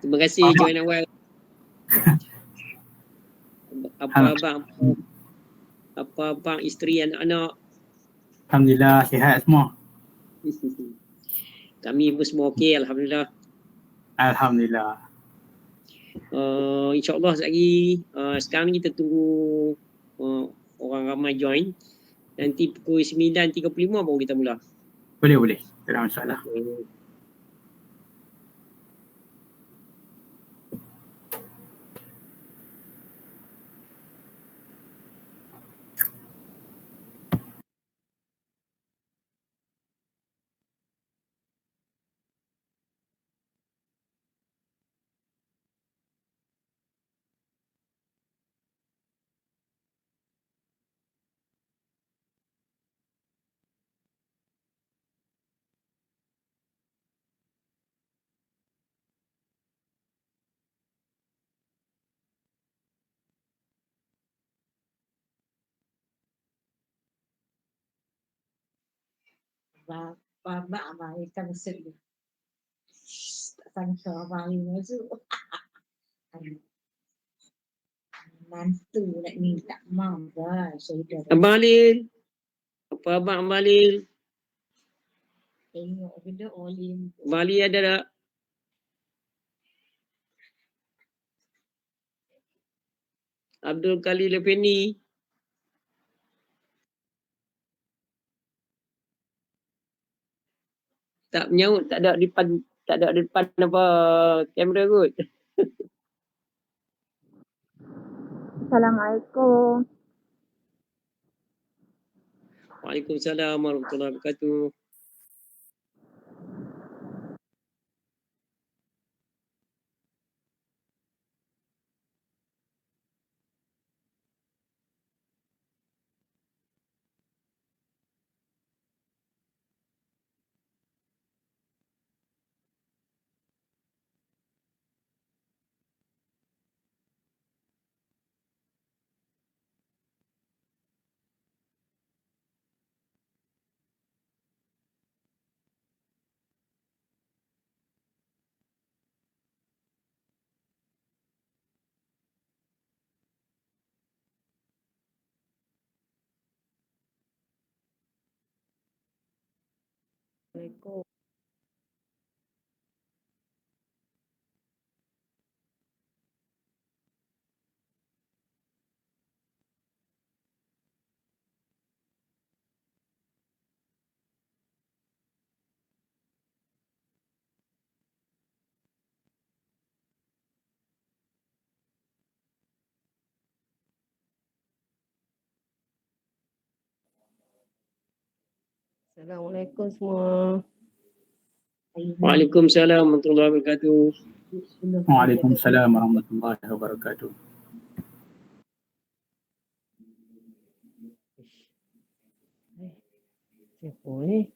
Terima kasih join awal. Apa abang isteri anak-anak? Alhamdulillah sihat semua. Kami pun semua okey, alhamdulillah. Alhamdulillah. InsyaAllah lagi sekarang kita tunggu orang ramai join. Nanti pukul 9.35 baru kita mula. Boleh. Tak ada masalah. Babak abang ikan sedih. Tak sangka abang ni masuk. Mantu nak minta maaf lah. Abang Alil. Apa abang Alil? Tengok benda Olim. Abang Alil ada tak? Abdul Khalil Effendi. Tak menyaut, tak ada depan apa kamera kot. Assalamualaikum. Waalaikumsalam warahmatullahi wabarakatuh. Assalamualaikum. Assalamualaikum semua. Waalaikumsalam warahmatullahi wabarakatuh. Waalaikumsalam warahmatullahi wabarakatuh. Siapa ni?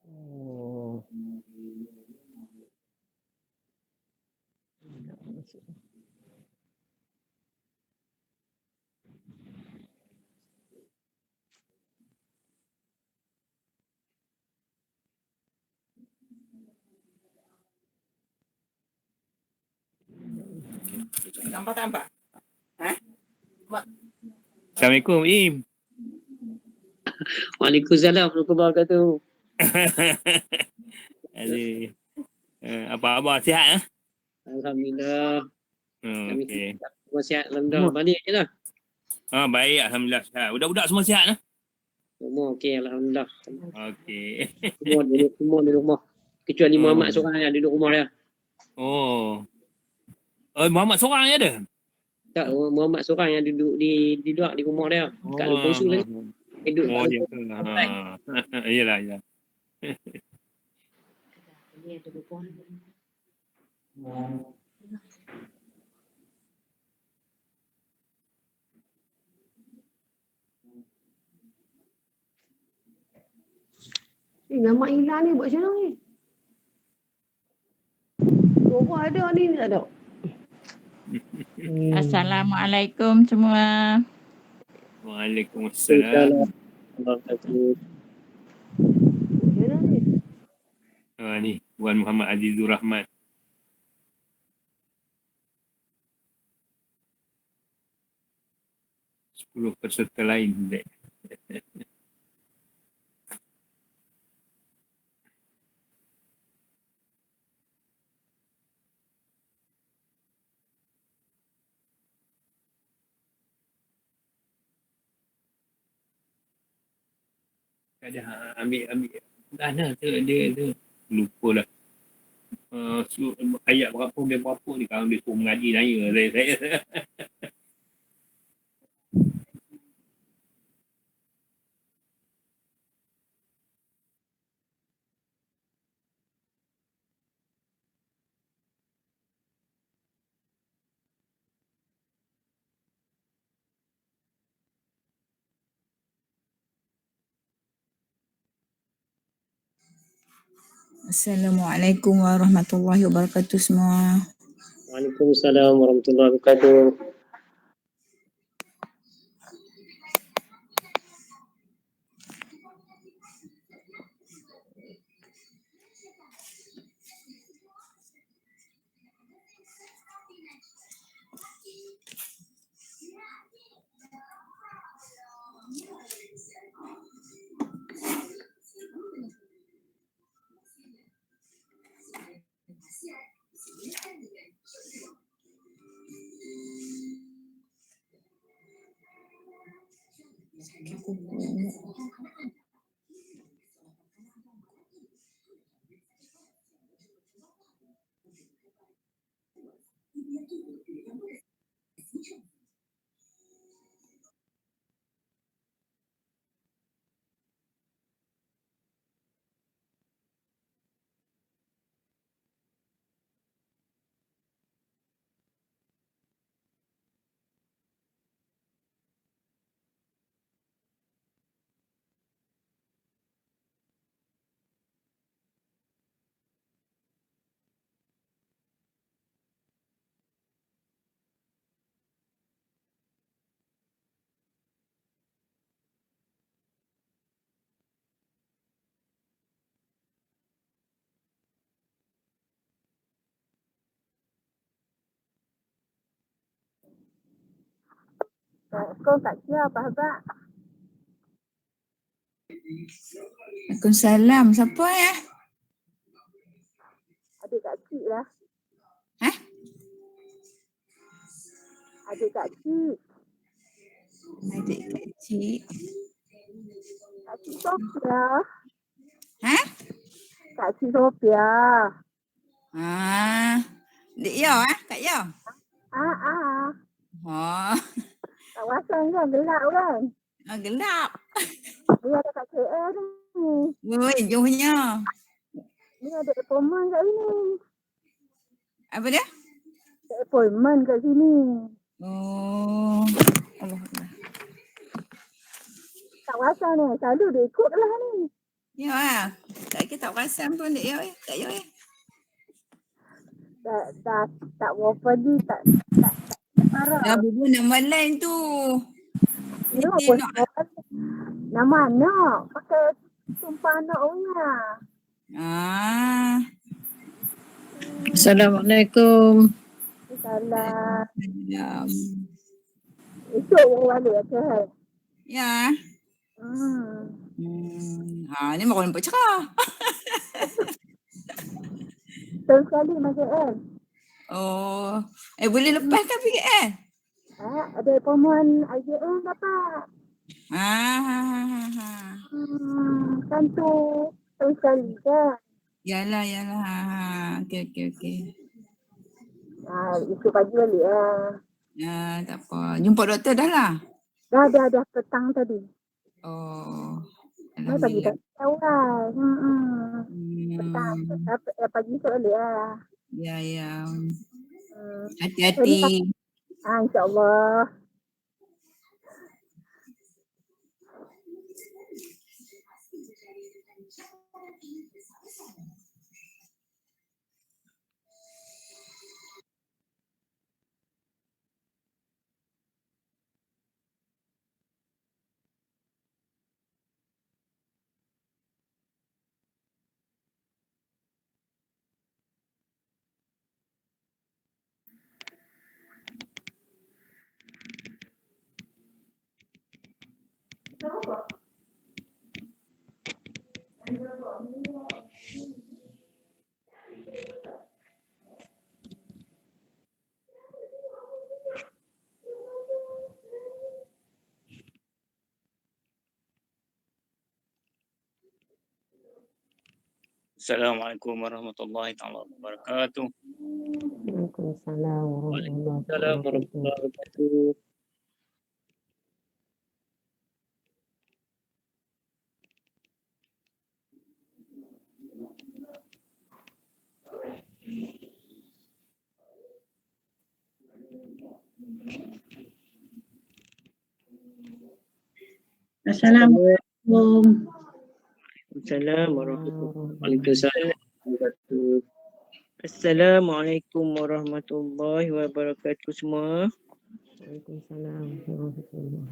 Oh. Tak masuk. Nampak? Assalamualaikum, Im. Waalaikumsalam warahmatullahi wabarakatuh. Aduh. Apa khabar? Sihat? Alhamdulillah. Kami Okey. semua sihat, alhamdulillah. Balik je lah. Baik, alhamdulillah. Budak-budak semua sihat? Semua okey, alhamdulillah. Okey. Semua di rumah. Kecuali Muhammad seorang yang duduk rumah dia. Oh. Muhammad seorang je ada? Tak, Muhammad seorang yang duduk di rumah dia. Kat Lubang Su tadi. Duduk kat Lubang Su. Iyalah. Dia ada berpuan. Nama hilang ni buat macam mana ni? Kau ada ni tak ada? Assalamualaikum semua. Waalaikumsalam. Macam mana ni? Ni Wan Muhammad Azizur Rahman. Sepuluh peserta lain. Ada ambil mana tu dia lupa lah. Ayat berapa ni kalau dia suruh mengaji naya saya. Assalamualaikum warahmatullahi wabarakatuh semua. Waalaikumsalam warahmatullahi wabarakatuh. Kau tak kira apa Abang? Waalaikumsalam. Siapa ya? Adik Kak Cik lah. Hah? Adik Kak Cik. Adik kecil. Kak Cik Sophia. Ha? Kak Cik Sophia. Dek Yo Kak Yo. Oh, Kawasan kan gelap kan? gelap. Dia ada kat KL ni. Woi, jauhnya. Ni ada appointment kat sini. Apa dia? Ada appointment kat sini. Oh, Allah. Kawasan ni selalu dia ikut lah ni. Ya, tak kita tak perasan pun Dek Yo Kak Yo Tak berapa ni tak marah. Dah bubu nama lain tu. Dia Dia apa nak. nama anak. Pakai sumpah anak orang. Assalamualaikum. Salah. Ya. Esok orang balik kan? Ya. Ni baru nampak cerah. Terus sekali macam kan? Oh, boleh lepaskan PKL? Ada appointment IJN dapat. Kan tu terus sekali kan? Yalah. Okey. Esok pagi balik lah. Ya, tak apa. Jumpa doktor dah lah? Dah petang tadi. Oh, Mai pagi alhamdulillah. tak tahu lah. Petang. Pagi esok balik lah. Ya. Hmm. Hati-hati. InsyaAllah. Assalamualaikum warahmatullahi taala wabarakatuh. Waalaikumsalam warahmatullahi Assalamualaikum warahmatullahi wabarakatuh. Assalamualaikum. Assalamualaikum warahmatullahi wabarakatuh. Assalamualaikum warahmatullahi wabarakatuh semua. Waalaikumsalam warahmatullahi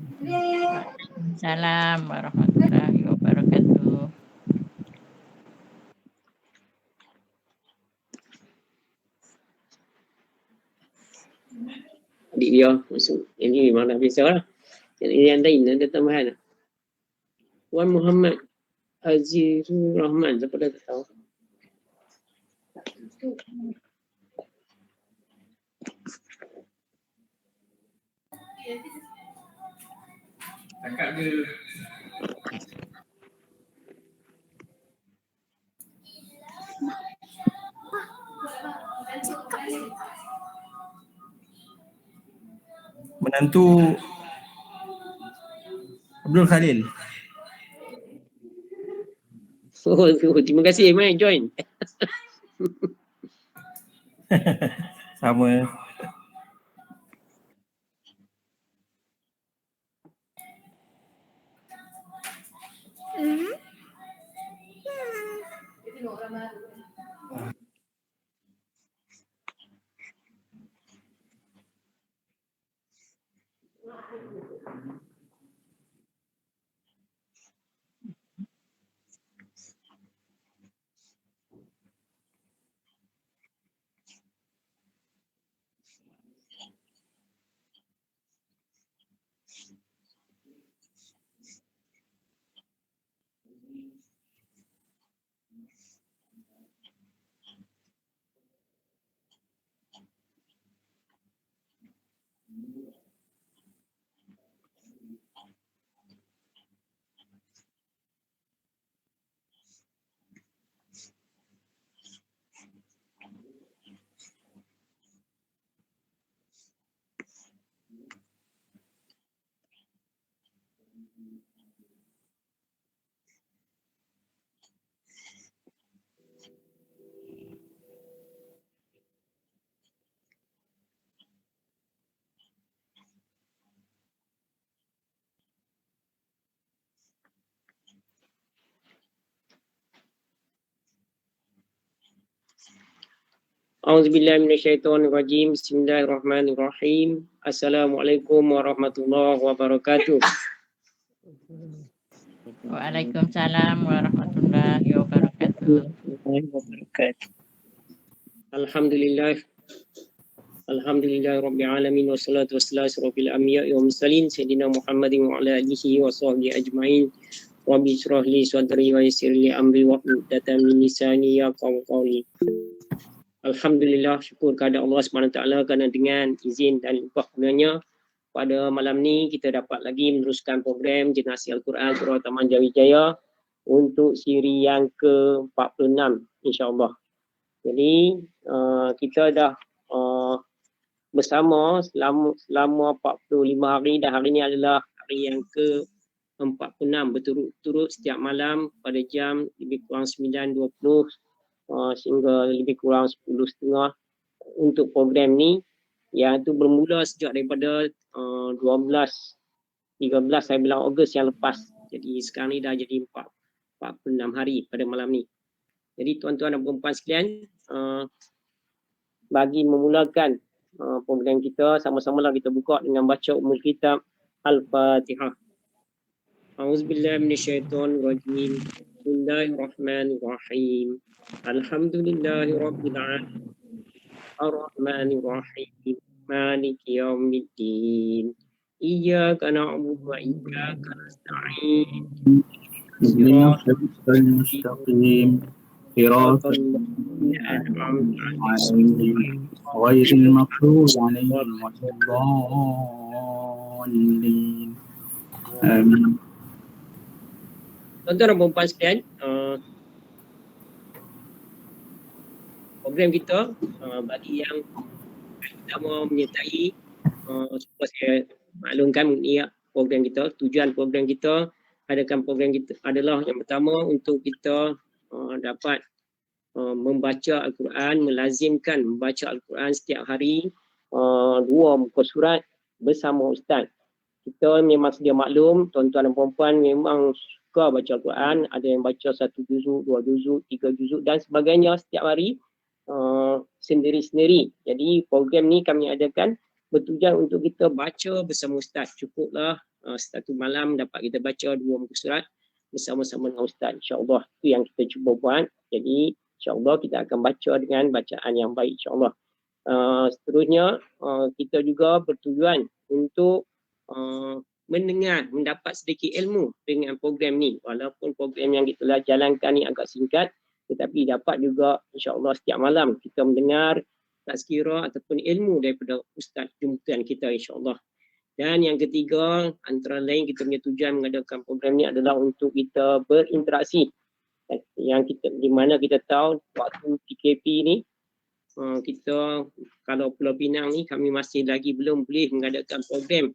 Salam warahmatullahi wabarakatuh. Adik dia masuk. Ini memang dah biasa lah. Jadi yang lain ada tambahan. Wan Muhammad Azizur Rahman. Siapa dah tak tahu? Cakap dia. Menantu Abdul Khalil. Terima kasih Mai join. Sama. Auzubillahi minasyaitonirrajim. Bismillahirrahmanirrahim. Assalamualaikum warahmatullahi wabarakatuh. Waalaikumsalam warahmatullahi wabarakatuh. Alhamdulillah. Alhamdulillah Rabbil Alamin. Wassalatu wassalamu ala anbiya'i wa mursalin Sayyidina Muhammadin wa ala alihi wa sahbihi ajma'in. Rabbi shrah li sadri wa yassir li amri wa hlul min lisani yafqahu qawli. Alhamdulillah, syukur kepada Allah SWT kerana dengan izin dan limpah kurnianya pada malam ni kita dapat lagi meneruskan program Jenasi Al-Quran Surau Taman Jawijaya untuk siri yang ke-46 insya-Allah. Jadi kita dah bersama selama 45 hari dan hari ini adalah hari yang ke-46 berturut-turut setiap malam pada jam lebih kurang 9.20 sehingga lebih kurang 10.30 untuk program ni yang itu bermula sejak daripada 13 saya bilang Ogos yang lepas. Jadi sekarang ni dah jadi 46 hari pada malam ni. Jadi tuan-tuan dan puan-puan sekalian, bagi memulakan program kita, sama-samalah kita buka dengan baca Ummul Kitab Al-Fatihah. A'udzubillahi minasyaitonirrajim. Bismillahirrahmanirrahim. Alhamdulillahirabbil alamin. Ar-Rahmanir-Rahim. Maliki yaumiddin. Iyyaka na'budu wa iyyaka nasta'in. Siratal mustaqim. Siratal ghairil maghdubi 'alaihim waladdallin. Amin. Tuan-tuan dan puan-puan sekalian, program kita bagi yang pertama menyertai supaya saya maklumkan mengenai program kita. Tujuan program kita adakan program kita adalah yang pertama untuk kita dapat membaca Al-Quran, melazimkan membaca Al-Quran setiap hari 2 muka surat bersama ustaz. Kita memang sedia maklum, tuan-tuan dan puan-puan memang suka baca Al-Quran, ada yang baca 1 juzuk, 2 juzuk, 3 juzuk dan sebagainya setiap hari sendiri-sendiri. Jadi program ni kami adakan bertujuan untuk kita baca bersama ustaz. Cukuplah satu malam dapat kita baca 2 muka surat bersama-sama dengan ustaz. InsyaAllah itu yang kita cuba buat. Jadi InsyaAllah kita akan baca dengan bacaan yang baik insyaAllah. Seterusnya kita juga bertujuan untuk mendapat sedikit ilmu dengan program ni. Walaupun program yang kita jalankan ni agak singkat, tetapi dapat juga insyaAllah setiap malam kita mendengar tazkirah ataupun ilmu daripada ustaz jemputan kita insyaAllah. Dan yang ketiga, antara lain kita punya tujuan mengadakan program ni adalah untuk kita berinteraksi. Yang kita, di mana kita tahu waktu PKP ni kita kalau Pulau Pinang ni kami masih lagi belum boleh mengadakan program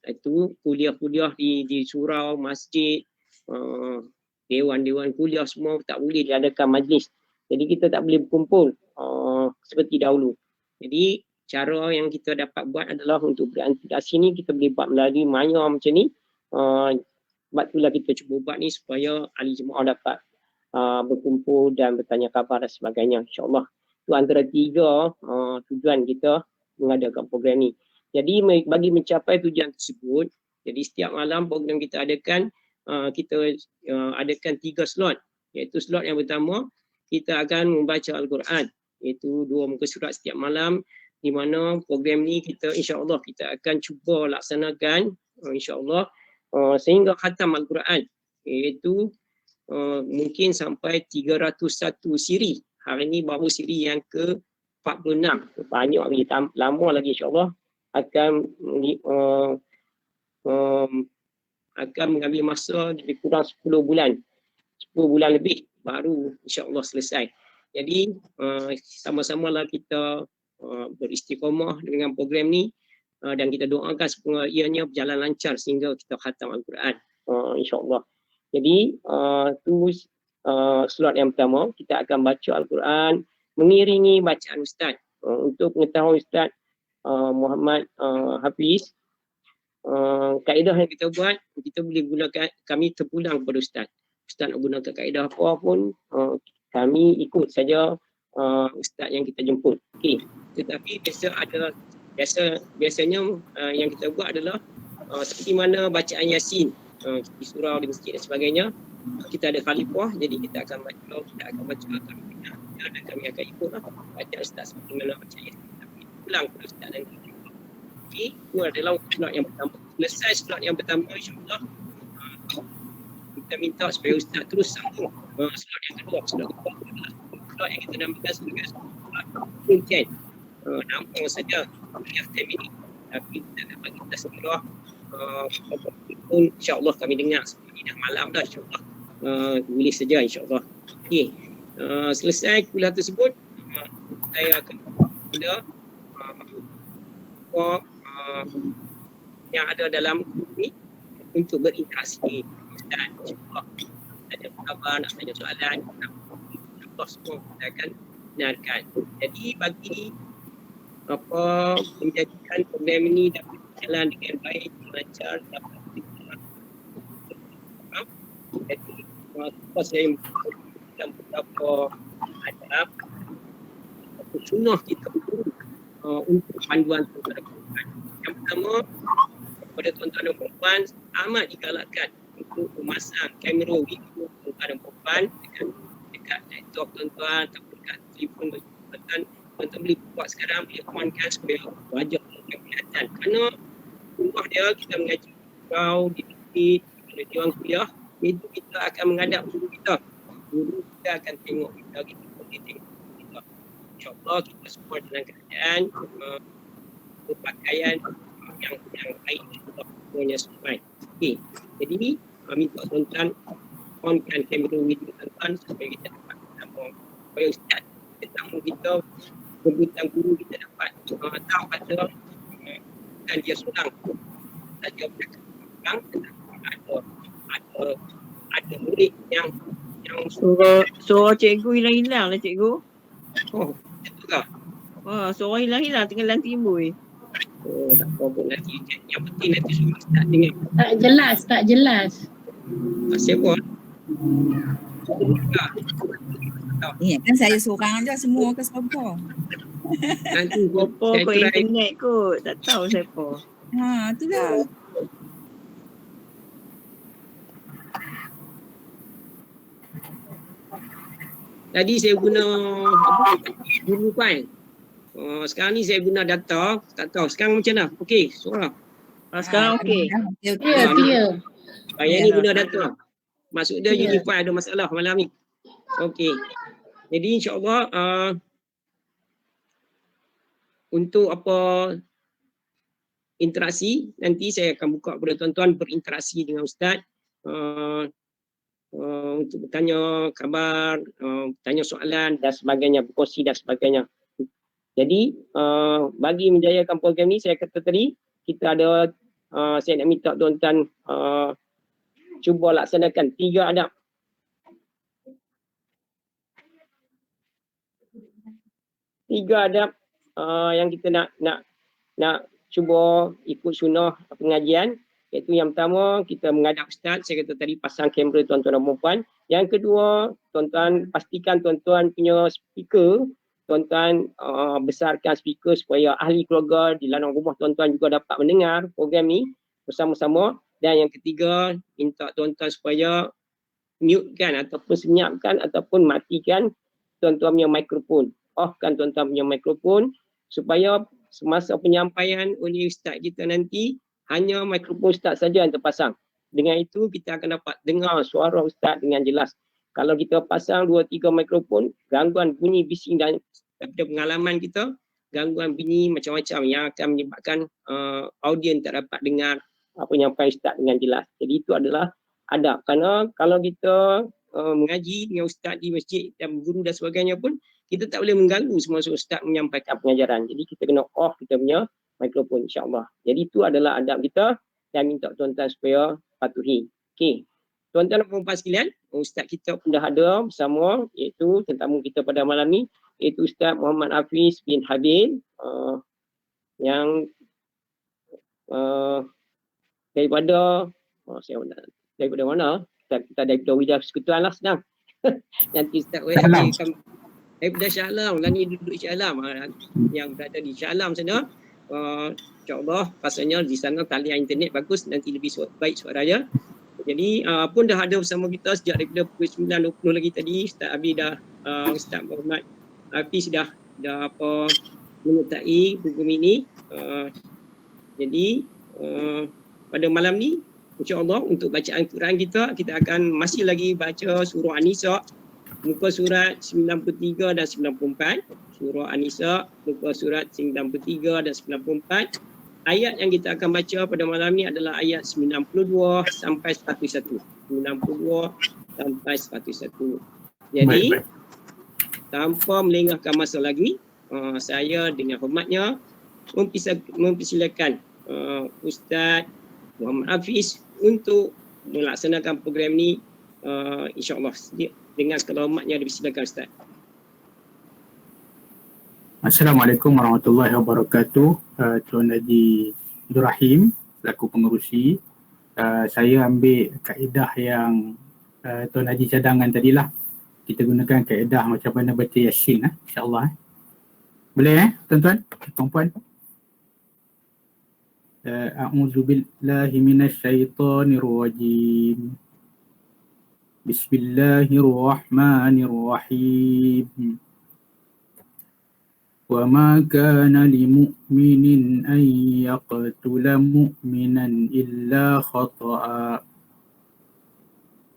itu kuliah-kuliah di surau, masjid, dewan-dewan kuliah semua tak boleh diadakan majlis. Jadi kita tak boleh berkumpul seperti dahulu. Jadi cara yang kita dapat buat adalah untuk berinteraksi ni kita boleh buat melalui maya macam ni. Sebab itulah kita cuba buat ni supaya ahli jemaah dapat berkumpul dan bertanya khabar dan sebagainya insyaAllah. Itu antara 3 tujuan kita mengadakan program ni. Jadi bagi mencapai tujuan tersebut, jadi setiap malam program kita adakan adakan 3 slot. Iaitu slot yang pertama, kita akan membaca Al-Quran. Iaitu 2 muka surat setiap malam. Di mana program ni kita insyaAllah kita akan cuba laksanakan insyaAllah sehingga khatam Al-Quran. Iaitu mungkin sampai 301 siri. Hari ni baru siri yang ke-46. Banyak lagi, lama lagi insyaAllah akan mengambil masa lebih kurang 10 bulan. 10 bulan lebih baru insyaAllah selesai. Jadi sama-samalah kita beristiqamah dengan program ni dan kita doakan supaya ianya berjalan lancar sehingga kita khatam Al-Quran insyaAllah. Jadi tu slot yang pertama, kita akan baca Al-Quran mengiringi bacaan ustaz. Untuk pengetahuan ustaz Muhammad Hafiz, kaedah yang kita buat, kita boleh gunakan, kami terpulang kepada ustaz. Ustaz nak gunakan kaedah apa pun, kami ikut saja ustaz yang kita jemput. Okey. Tetapi biasanya yang kita buat adalah seperti mana bacaan Yasin di surau, di masjid dan sebagainya. Kita ada khalifah, jadi kita akan baca dan kami akan ikutlah bacaan ustaz seperti mana bacaan Yasin. Pulang kepada ustaz dan kita. Okey, itu adalah slot yang pertama. Selesai slot yang pertama insyaAllah kita minta supaya ustaz terus sambung slot yang kedua. Slot yang kita namakan sebagai slot kunci. Nampak saja kuliah time ini, tapi kita dapat kita segera insyaAllah kami dengar seperti dah malam dah insyaAllah boleh saja insyaAllah. Okey, selesai kuliah tersebut saya akan mula yang ada dalam ini untuk berinteraksi. Ustaz insyaAllah ada khabar, nak tanya soalan, insyaAllah semua kita akan benarkan. Jadi bagi menjadikan program ini dapat berjalan dengan baik, lancar, dapat jadi saya dalam beberapa adab sunnah kita untuk panduan tuan-tuan dan puan. Yang pertama, kepada tuan-tuan dan puan amat digalakkan untuk memasang kamera video tuan-tuan dan puan dekat laptop tuan-tuan ataupun dekat telefon tuan-tuan. Tuan-tuan boleh buat sekarang, boleh amankan supaya wajah tuan-tuan kelihatan. Kerana rumah dia kita mengaji kau di masjid, di ruang kuliah, itu kita akan menghadap guru kita. Guru kita akan tengok kita, kita boleh tengok kita. InsyaAllah kita semua dalam keadaan berpakaian yang baik untuk semuanya sesuai. Okey, jadi kami minta tuan-tuan onkan kamera video tuan-tuan supaya kita dapat supaya ustaz kita tak kita kebutuhan guru kita dapat tahu kata dan dia seorang saja orang ada murid yang Suara cikgu hilang-hilang lah cikgu. oh betul ke? Suara hilang-hilang tengah timbul. Oh tak apa pun nanti yang penting nanti suruh start dengan Tak jelas. siapa? Kan saya seorang je, semua ke siapa? Nanti Apa saya kau try internet kot. Tak tahu siapa. Itulah. tadi saya guna Google File. Sekarang ni saya guna data, tak tahu sekarang macam mana? Okey, suara. Sekarang okey. Clear. Yang ni guna data. Maksud dia Ya. Unify ada masalah malam ni. Okey. Jadi insya-Allah untuk apa interaksi nanti saya akan buka kepada tuan-tuan berinteraksi dengan ustaz untuk bertanya khabar, tanya soalan dan sebagainya, berkongsi dan sebagainya. Jadi bagi menjayakan program ni saya kata tadi kita ada saya nak minta tuan-tuan cuba laksanakan 3 adab. Yang kita nak cuba ikut sunnah pengajian, iaitu yang pertama kita menghadap ustaz, saya kata tadi pasang kamera tuan-tuan dan puan-puan. Yang kedua, tuan-tuan pastikan tuan-tuan punya speaker, tuan-tuan besarkan speaker supaya ahli keluarga di dalam rumah tuan-tuan juga dapat mendengar program ni bersama-sama. Dan yang ketiga, minta tuan-tuan supaya mutekan ataupun senyapkan ataupun matikan tuan-tuan punya mikrofon. Offkan tuan-tuan punya mikrofon supaya semasa penyampaian oleh ustaz kita nanti hanya mikrofon ustaz saja yang terpasang. Dengan itu kita akan dapat dengar suara ustaz dengan jelas. Kalau kita pasang 2-3 mikrofon, gangguan bunyi bising dan daripada pengalaman kita, gangguan bunyi macam-macam yang akan menyebabkan audien tak dapat dengar apa yang penyampaian ustaz dengan jelas. Jadi itu adalah adab. Kerana kalau kita mengaji dengan ustaz di masjid dan guru dan sebagainya pun, kita tak boleh mengganggu semasa ustaz menyampaikan pengajaran. Jadi kita kena off kita punya mikrofon insya-Allah. Jadi itu adalah adab kita dan minta tuan-tuan supaya patuhi. Okey. Tuan-tuan dan puan-puan sekalian, ustaz kita pun dah ada bersama, iaitu tetamu kita pada malam ni, iaitu Ustaz Muhammad Hafiz bin Habil yang daripada mana? Kita daripada Wilayah Persekutuan lah senang. Nanti Ustaz akan daripada Shah Alam, lah ni duduk Shah Alam, yang berada di Shah Alam sana. InsyaAllah pasalnya di sana talian internet bagus, nanti lebih baik suaranya. Jadi pun dah ada bersama kita sejak daripada pukul 9.20 lagi tadi. Ustaz Abi dah, Ustaz Muhammad Hafiz dah menyertai program ini. Jadi pada malam ni insya-Allah untuk bacaan Quran kita akan masih lagi baca surah An-Nisa muka surat 93 dan 94. Surah An-Nisa muka surat 93 dan 94. Ayat yang kita akan baca pada malam ni adalah ayat 92 sampai 101. 92 sampai 101. Jadi Baik. tanpa melengahkan masa lagi, saya dengan hormatnya mempersilakan Ustaz Muhammad Hafiz untuk melaksanakan program ni, insya-Allah dengan segala hormatnya. Dipersilakan Ustaz. Assalamualaikum warahmatullahi wabarakatuh. Tuan Haji Abdul Rahim selaku pengerusi. Saya ambil kaedah yang Tuan Haji cadangan tadilah. Kita gunakan kaedah macam mana baca Yasin, insya-Allah. Boleh tuan-tuan, puan-puan? A'udzu billahi minasyaitonir rajim. Bismillahirrahmanirrahim. Wa ma kana limu'minin an yaqtula mu'minan illa khata'a.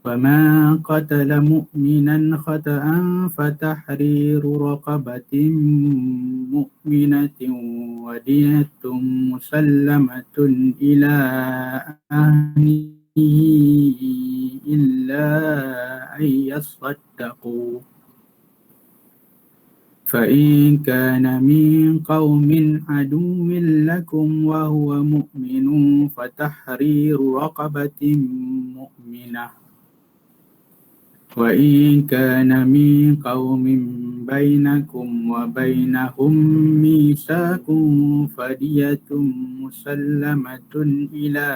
وَمَا قَتَلَ مُؤْمِنًا خَطَأً فَتَحْرِيرُ رَقَبَةٍ مُؤْمِنَةٍ وَدِيَةٌ مُسَلَّمَةٌ إِلَى أَهْلِهِ إِلَّا أَن يَصَّدَّقُوا فإن كان من قوم عدو لكم وهو مؤمن فتحرير رقبة مؤمنة وإن كان من قوم بينكم وبينهم ميثاق فدية مسلمة إلى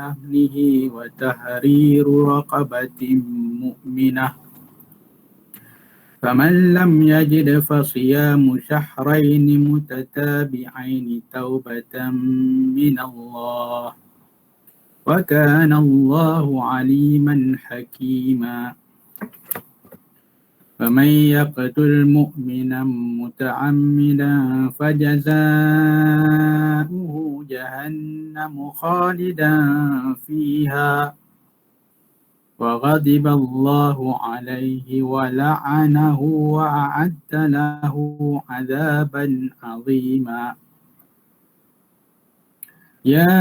أهله وتحرير رقبة مؤمنة فمن لم يجد فصيام شهرين متتابعين توبة من الله وكان الله عليما حكيما فمن يقتل مؤمنا متعمدا فجزاؤه جهنم خالدا فيها وغضب الله عليه ولعنه وأعد له عذابا عظيما يا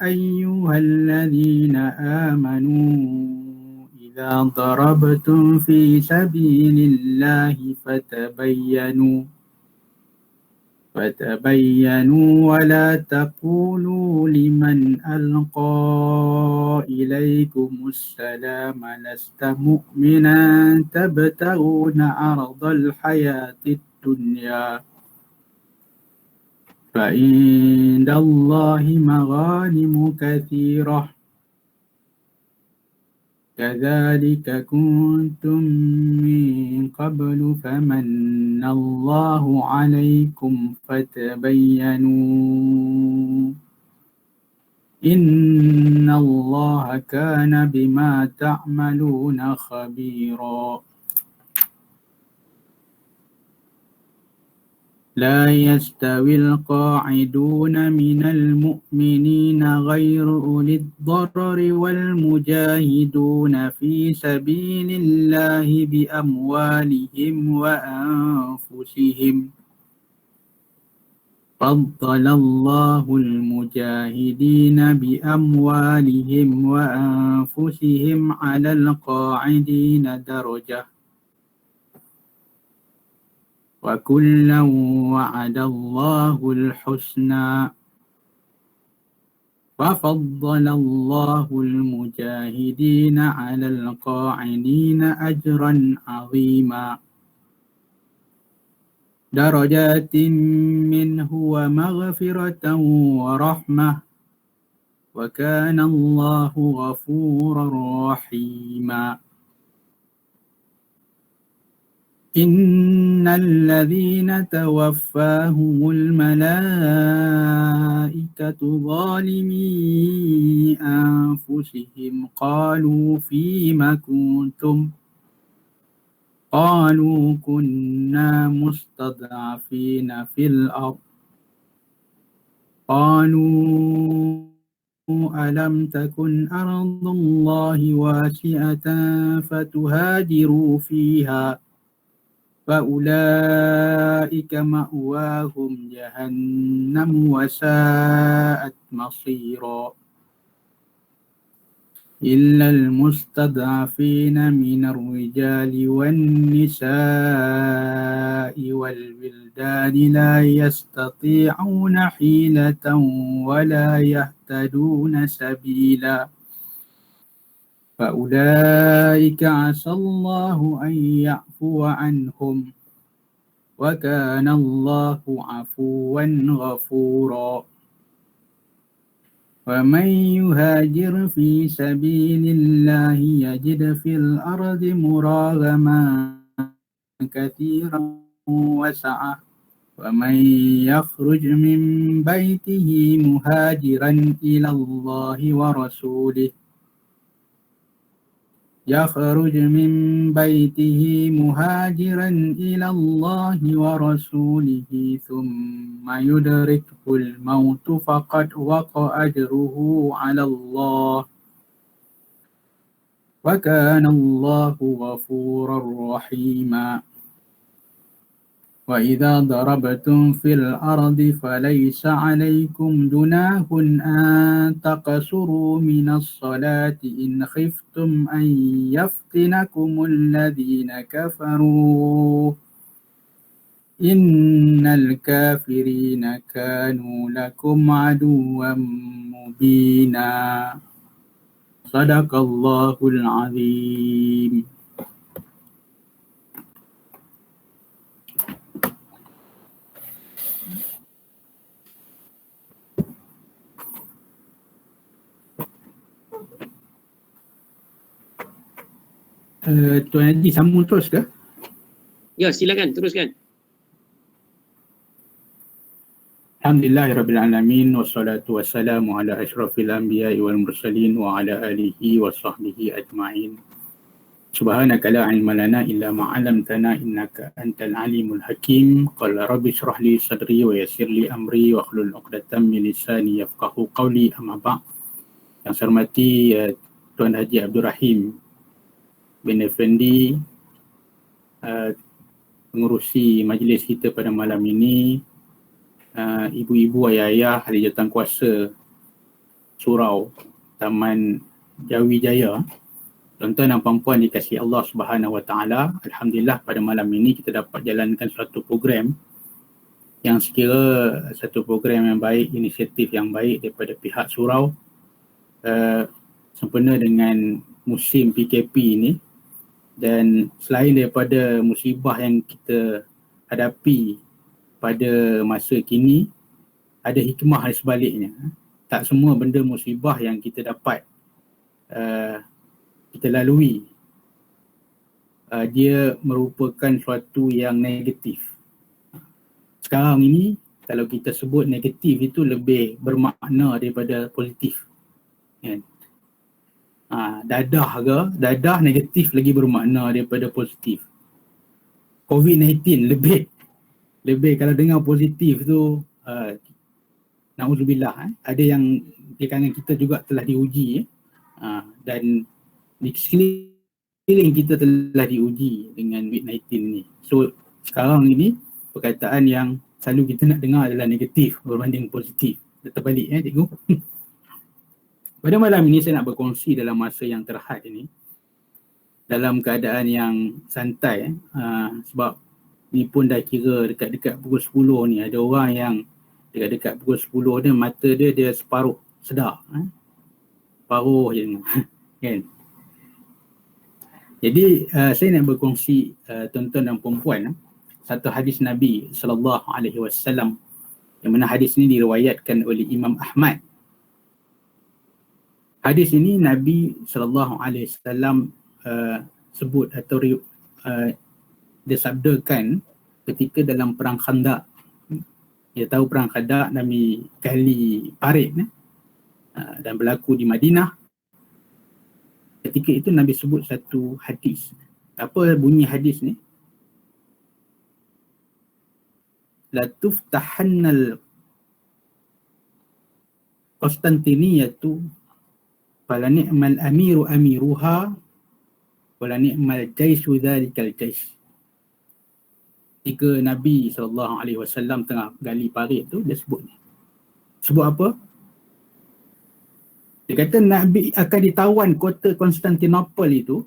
أيها الذين آمنوا إذا ضربتم في سبيل الله فتبينوا ولا تقولوا لمن ألقى إليكم السلام لست مؤمنا تبتغون عرض الحياة الدنيا فعند الله مغانم كثيرة كذلك كنتم من قبل فمن الله عليكم فتبينوا إن الله كان بما تعملون خبيرا لا يستوي القاعدون من المؤمنين غير أولي الضرر والمجاهدون في سبيل الله بأموالهم وأنفسهم فضل الله المجاهدين بأموالهم وأنفسهم على القاعدين درجة وكلا وعد الله الحسنى وفضل الله المجاهدين على القاعدين أجرا عظيما درجات منه ومغفرة ورحمة وكان الله غفورا رحيما إن الذين توفاهم الملائكة ظالمي أنفسهم قالوا فيم كنتم قالوا كنا مستضعفين في الأرض قالوا ألم تكن أرض الله واسعة فتهاجروا فيها فأولئك مأواهم جهنم وساءت مصيرا إلا المستضعفين من الرجال والنساء والولدان لا يستطيعون حيلة ولا يهتدون سبيلا فأولئك عسى الله أن يعفو عنهم وكان الله عفوا غفورا ومن يهاجر في سبيل الله يجد في الأرض مراغما كثيرا وسعة ومن يخرج من بيته مهاجرا إلى الله ورسوله يخرج من بيته مهاجرا إلى الله ورسوله ثم يدركه الموت فقد وقع أجره على الله وكان الله غفورا رحيما وإذا ضربتم في الأرض فليس عليكم جناح أن تقصروا من الصلاة إن خفتم أن يفتنكم الذين كفروا إن الكافرين كانوا لكم عدوا مبينا صدق الله العظيم. Tuan Haji sambung terus ke? Ya, silakan teruskan. Alhamdulillahirrabbilalamin wassalatu wassalamu ala ashrafil anbiya'i wal mursalin wa ala alihi wa sahbihi ajma'in. Subhanaka la ilma lana illa ma 'allamtana innaka antal alimul hakim. Qala rabbi shrah li sadri wa yassir li amri wa hlul 'uqdatam min lisani yafqahu qawli. Amma ba'd. Yang saya hormati Tuan Haji Abdul Rahim bin Effendi, pengurusi majlis kita pada malam ini, ibu-ibu, ayah-ayah, ahli jawatankuasa Surau Taman Jawijaya, tuan-tuan dan puan-puan dikasihi Allah Subhanahu Wa Taala. Alhamdulillah pada malam ini kita dapat jalankan suatu program yang sekira satu program yang baik, inisiatif yang baik daripada pihak Surau, sempena dengan musim PKP ini. Dan selain daripada musibah yang kita hadapi pada masa kini, ada hikmah di sebaliknya. Tak semua benda musibah yang kita dapat kita lalui dia merupakan suatu yang negatif. Sekarang ini kalau kita sebut negatif itu lebih bermakna daripada positif, kan? Dadah negatif lagi bermakna daripada positif. COVID-19 lebih kalau dengar positif tu na'udzubillah, ada yang di kalangan kita juga telah diuji dan di sekeliling kita telah diuji dengan COVID-19 ni. So sekarang ini perkataan yang selalu kita nak dengar adalah negatif berbanding positif. Terbalik cikgu. Pada malam ini saya nak berkongsi dalam masa yang terhad ini dalam keadaan yang santai, sebab ni pun dah kira dekat-dekat pukul 10 ni. Ada orang yang dekat-dekat pukul 10 ni mata dia separuh sedar, separuh je kan. Jadi saya nak berkongsi tuan-tuan dan puan-puan satu hadis Nabi SAW, yang mana hadis ini diriwayatkan oleh Imam Ahmad. Hadis ini Nabi SAW sebut atau dia sabdakan ketika dalam perang Khandaq. Dia tahu perang Khandaq Nabi gali parit dan berlaku di Madinah. Ketika itu Nabi sebut satu hadis. Apa bunyi hadis ni? La tuftahannal Konstantiniyatu fala ni'mal amiru amiruha wala ni'mal jaisu dhalikal jais. Ketika Nabi SAW tengah gali parit tu, dia sebut ni. Sebut apa? Dia kata Nabi akan ditawan kota Konstantinopel itu,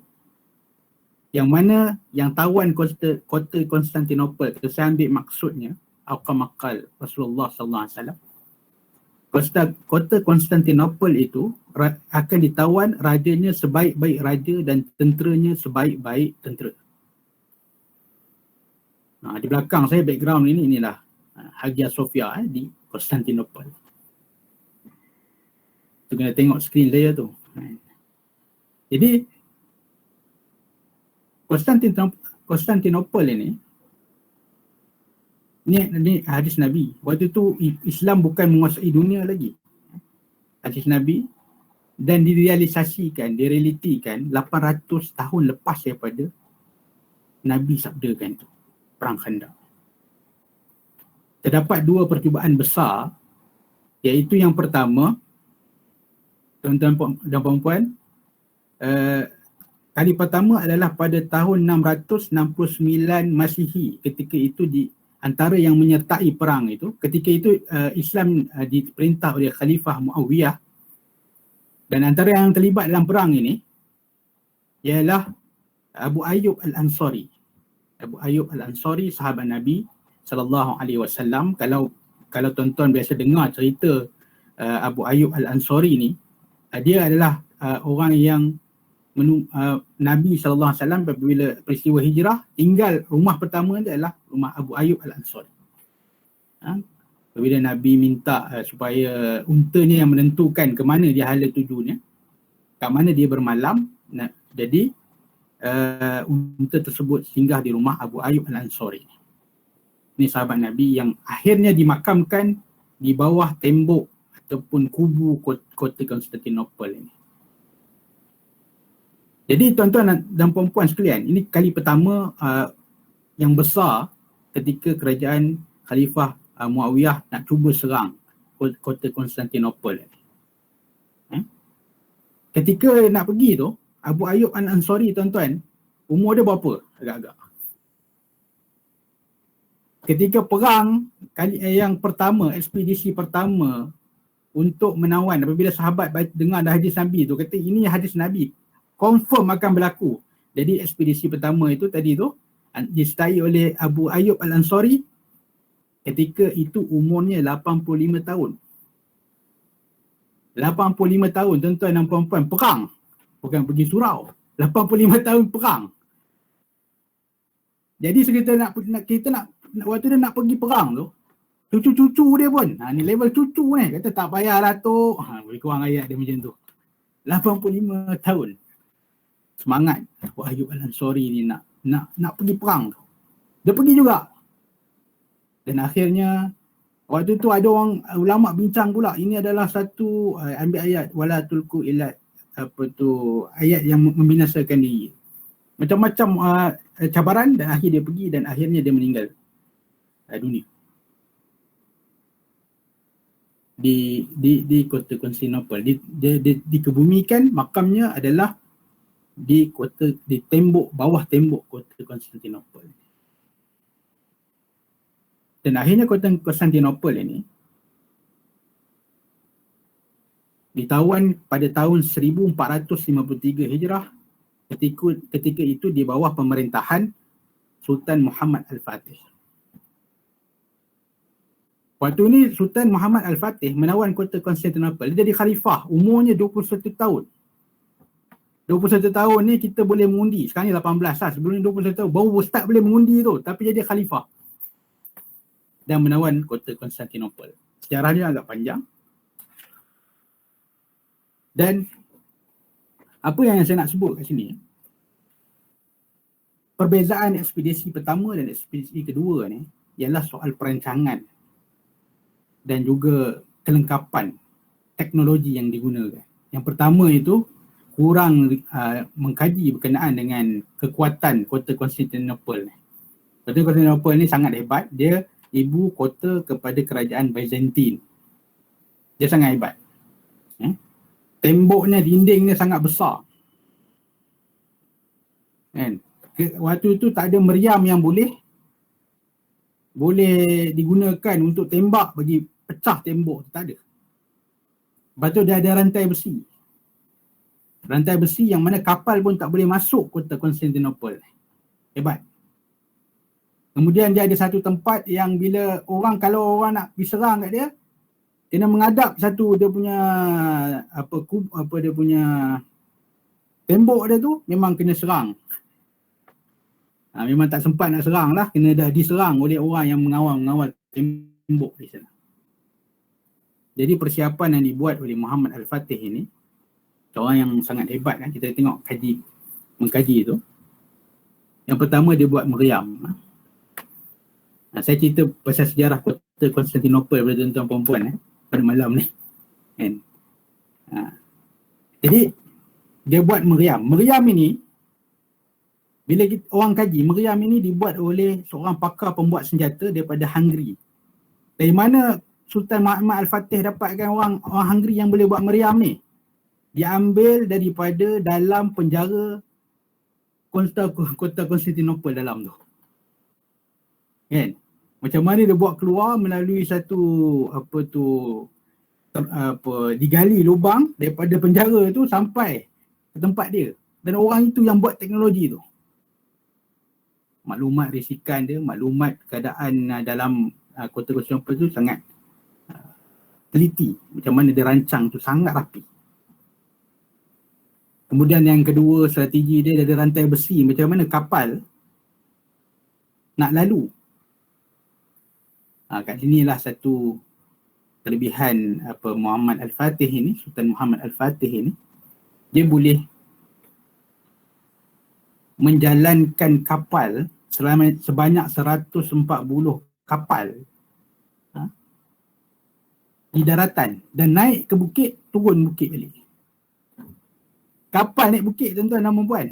yang mana yang tawan kota Konstantinopel, saya ambil maksudnya Al-Qamakal Rasulullah SAW. Kota Konstantinopel itu akan ditawan rajanya sebaik-baik raja dan tenteranya sebaik-baik tentera. Di belakang saya background ini, inilah Hagia Sophia di Konstantinopel. Tu kena tengok skrin saya tu. Jadi Konstantinopel ini hadis Nabi. Waktu tu Islam bukan menguasai dunia lagi. Hadis Nabi, dan direalisasikan, direalitikan 800 tahun lepas daripada Nabi sabdakan tu, perang Khandaq. Terdapat dua percubaan besar, iaitu yang pertama, tuan-tuan dan puan-puan, kali pertama adalah pada tahun 669 Masihi. Ketika itu antara yang menyertai perang itu, ketika itu Islam diperintah oleh Khalifah Muawiyah, dan antara yang terlibat dalam perang ini ialah Abu Ayyub Al-Ansari. Abu Ayyub Al-Ansari, sahabat Nabi SAW. Kalau tuan-tuan biasa dengar cerita Abu Ayyub Al-Ansari ni, dia adalah orang yang Nabi SAW apabila peristiwa hijrah, tinggal rumah pertama dia adalah rumah Abu Ayyub Al-Ansari. Apabila Nabi minta supaya untanya yang menentukan ke mana dia hala tujunya, kat mana dia bermalam, jadi unta tersebut singgah di rumah Abu Ayyub Al-Ansari. Ini sahabat Nabi yang akhirnya dimakamkan di bawah tembok ataupun kubu kota Konstantinopel ini. Jadi tuan-tuan dan puan-puan sekalian, ini kali pertama yang besar ketika kerajaan Khalifah Muawiyah nak cuba serang kota Konstantinopel. Ketika nak pergi tu, Abu Ayyub Al-Ansari tuan-tuan, umur dia berapa agak-agak? Ketika perang yang pertama, ekspedisi pertama untuk menawan, apabila sahabat dengar dah hadis Nabi tu, kata ini hadis Nabi, confirm akan berlaku. Jadi ekspedisi pertama itu tadi tu disertai oleh Abu Ayyub Al-Ansari, ketika itu umurnya 85 tahun. 85 tahun tuan-tuan dan puan-puan, perang. Bukan pergi surau. 85 tahun perang. Jadi kita nak waktu dia nak pergi perang tu, cucu-cucu dia pun, ni level cucu ni, kata tak payahlah tu, lebih kurang ayat dia macam tu. 85 tahun. Semangat Abu Ayyub Al-Ansari ni nak pergi perang tu. Dia pergi juga. Dan akhirnya waktu tu ada orang ulama bincang pula, ini adalah satu ambil ayat wala tulku ila ayat yang membinasakan diri. Macam-macam cabaran, dan akhirnya dia pergi dan akhirnya dia meninggal dunia di kota Konstantinopel. Dikebumikan, makamnya adalah di tembok, bawah tembok kota Konstantinopel. Dan akhirnya kota Konstantinopel ini ditawan pada tahun 1453 Hijrah, ketika itu di bawah pemerintahan Sultan Muhammad Al-Fatih. Waktu ini Sultan Muhammad Al-Fatih menawan kota Konstantinopel. Dia jadi khalifah, umurnya 21 tahun. 21 tahun ni kita boleh mengundi, sekarang ni 18 lah, sebelum ni 21 tahun, baru start boleh mengundi tu, tapi jadi khalifah. Dan menawan kota Konstantinopel. Sejarahnya agak panjang. Dan apa yang saya nak sebut kat sini, perbezaan ekspedisi pertama dan ekspedisi kedua ni ialah soal perancangan dan juga kelengkapan teknologi yang digunakan. Yang pertama itu kurang mengkaji berkenaan dengan kekuatan kota Konstantinopel ni. Kota Konstantinopel ni sangat hebat, dia ibu kota kepada kerajaan Byzantine. Dia sangat hebat. Temboknya, dindingnya sangat besar. Kan? Waktu itu tak ada meriam yang boleh digunakan untuk tembak bagi pecah tembok, tak ada. Lepas tu dia ada rantai besi. Rantai besi yang mana kapal pun tak boleh masuk kota Konstantinopel. Hebat. Kemudian dia ada satu tempat yang bila kalau orang nak pergi serang kat dia, kena menghadap satu dia punya dia punya tembok dia tu, memang kena serang. Memang tak sempat nak serang lah, kena dah diserang oleh orang yang mengawal tembok di sana. Jadi persiapan yang dibuat oleh Muhammad Al-Fatih ini, seorang yang sangat hebat kan, kita tengok mengkaji itu. Yang pertama dia buat meriam. Saya cerita pasal sejarah kota Konstantinopel pada tuan-tuan perempuan pada malam ni. Kan? Jadi dia buat meriam. Meriam ini, bila orang kaji, meriam ini dibuat oleh seorang pakar pembuat senjata daripada Hungary. Dari mana Sultan Muhammad Al-Fatih dapatkan orang Hungary yang boleh buat meriam ni? Dia ambil daripada dalam penjara kota Konstantinopel dalam tu. Kan? Macam mana dia buat keluar melalui satu digali lubang daripada penjara tu sampai ke tempat dia. Dan orang itu yang buat teknologi tu. Maklumat risikan dia, maklumat keadaan dalam kota Kuala Lumpur tu sangat teliti. Macam mana dia rancang tu sangat rapi. Kemudian yang kedua, strategi dia ada rantai besi. Macam mana kapal nak lalu. Kat sinilah satu kelebihan Muhammad Al-Fatih ini, Sultan Muhammad Al-Fatih ini. Dia boleh menjalankan kapal sebanyak 140 kapal di daratan dan naik ke bukit, turun bukit balik. Kapal naik bukit tuan-tuan dan puan.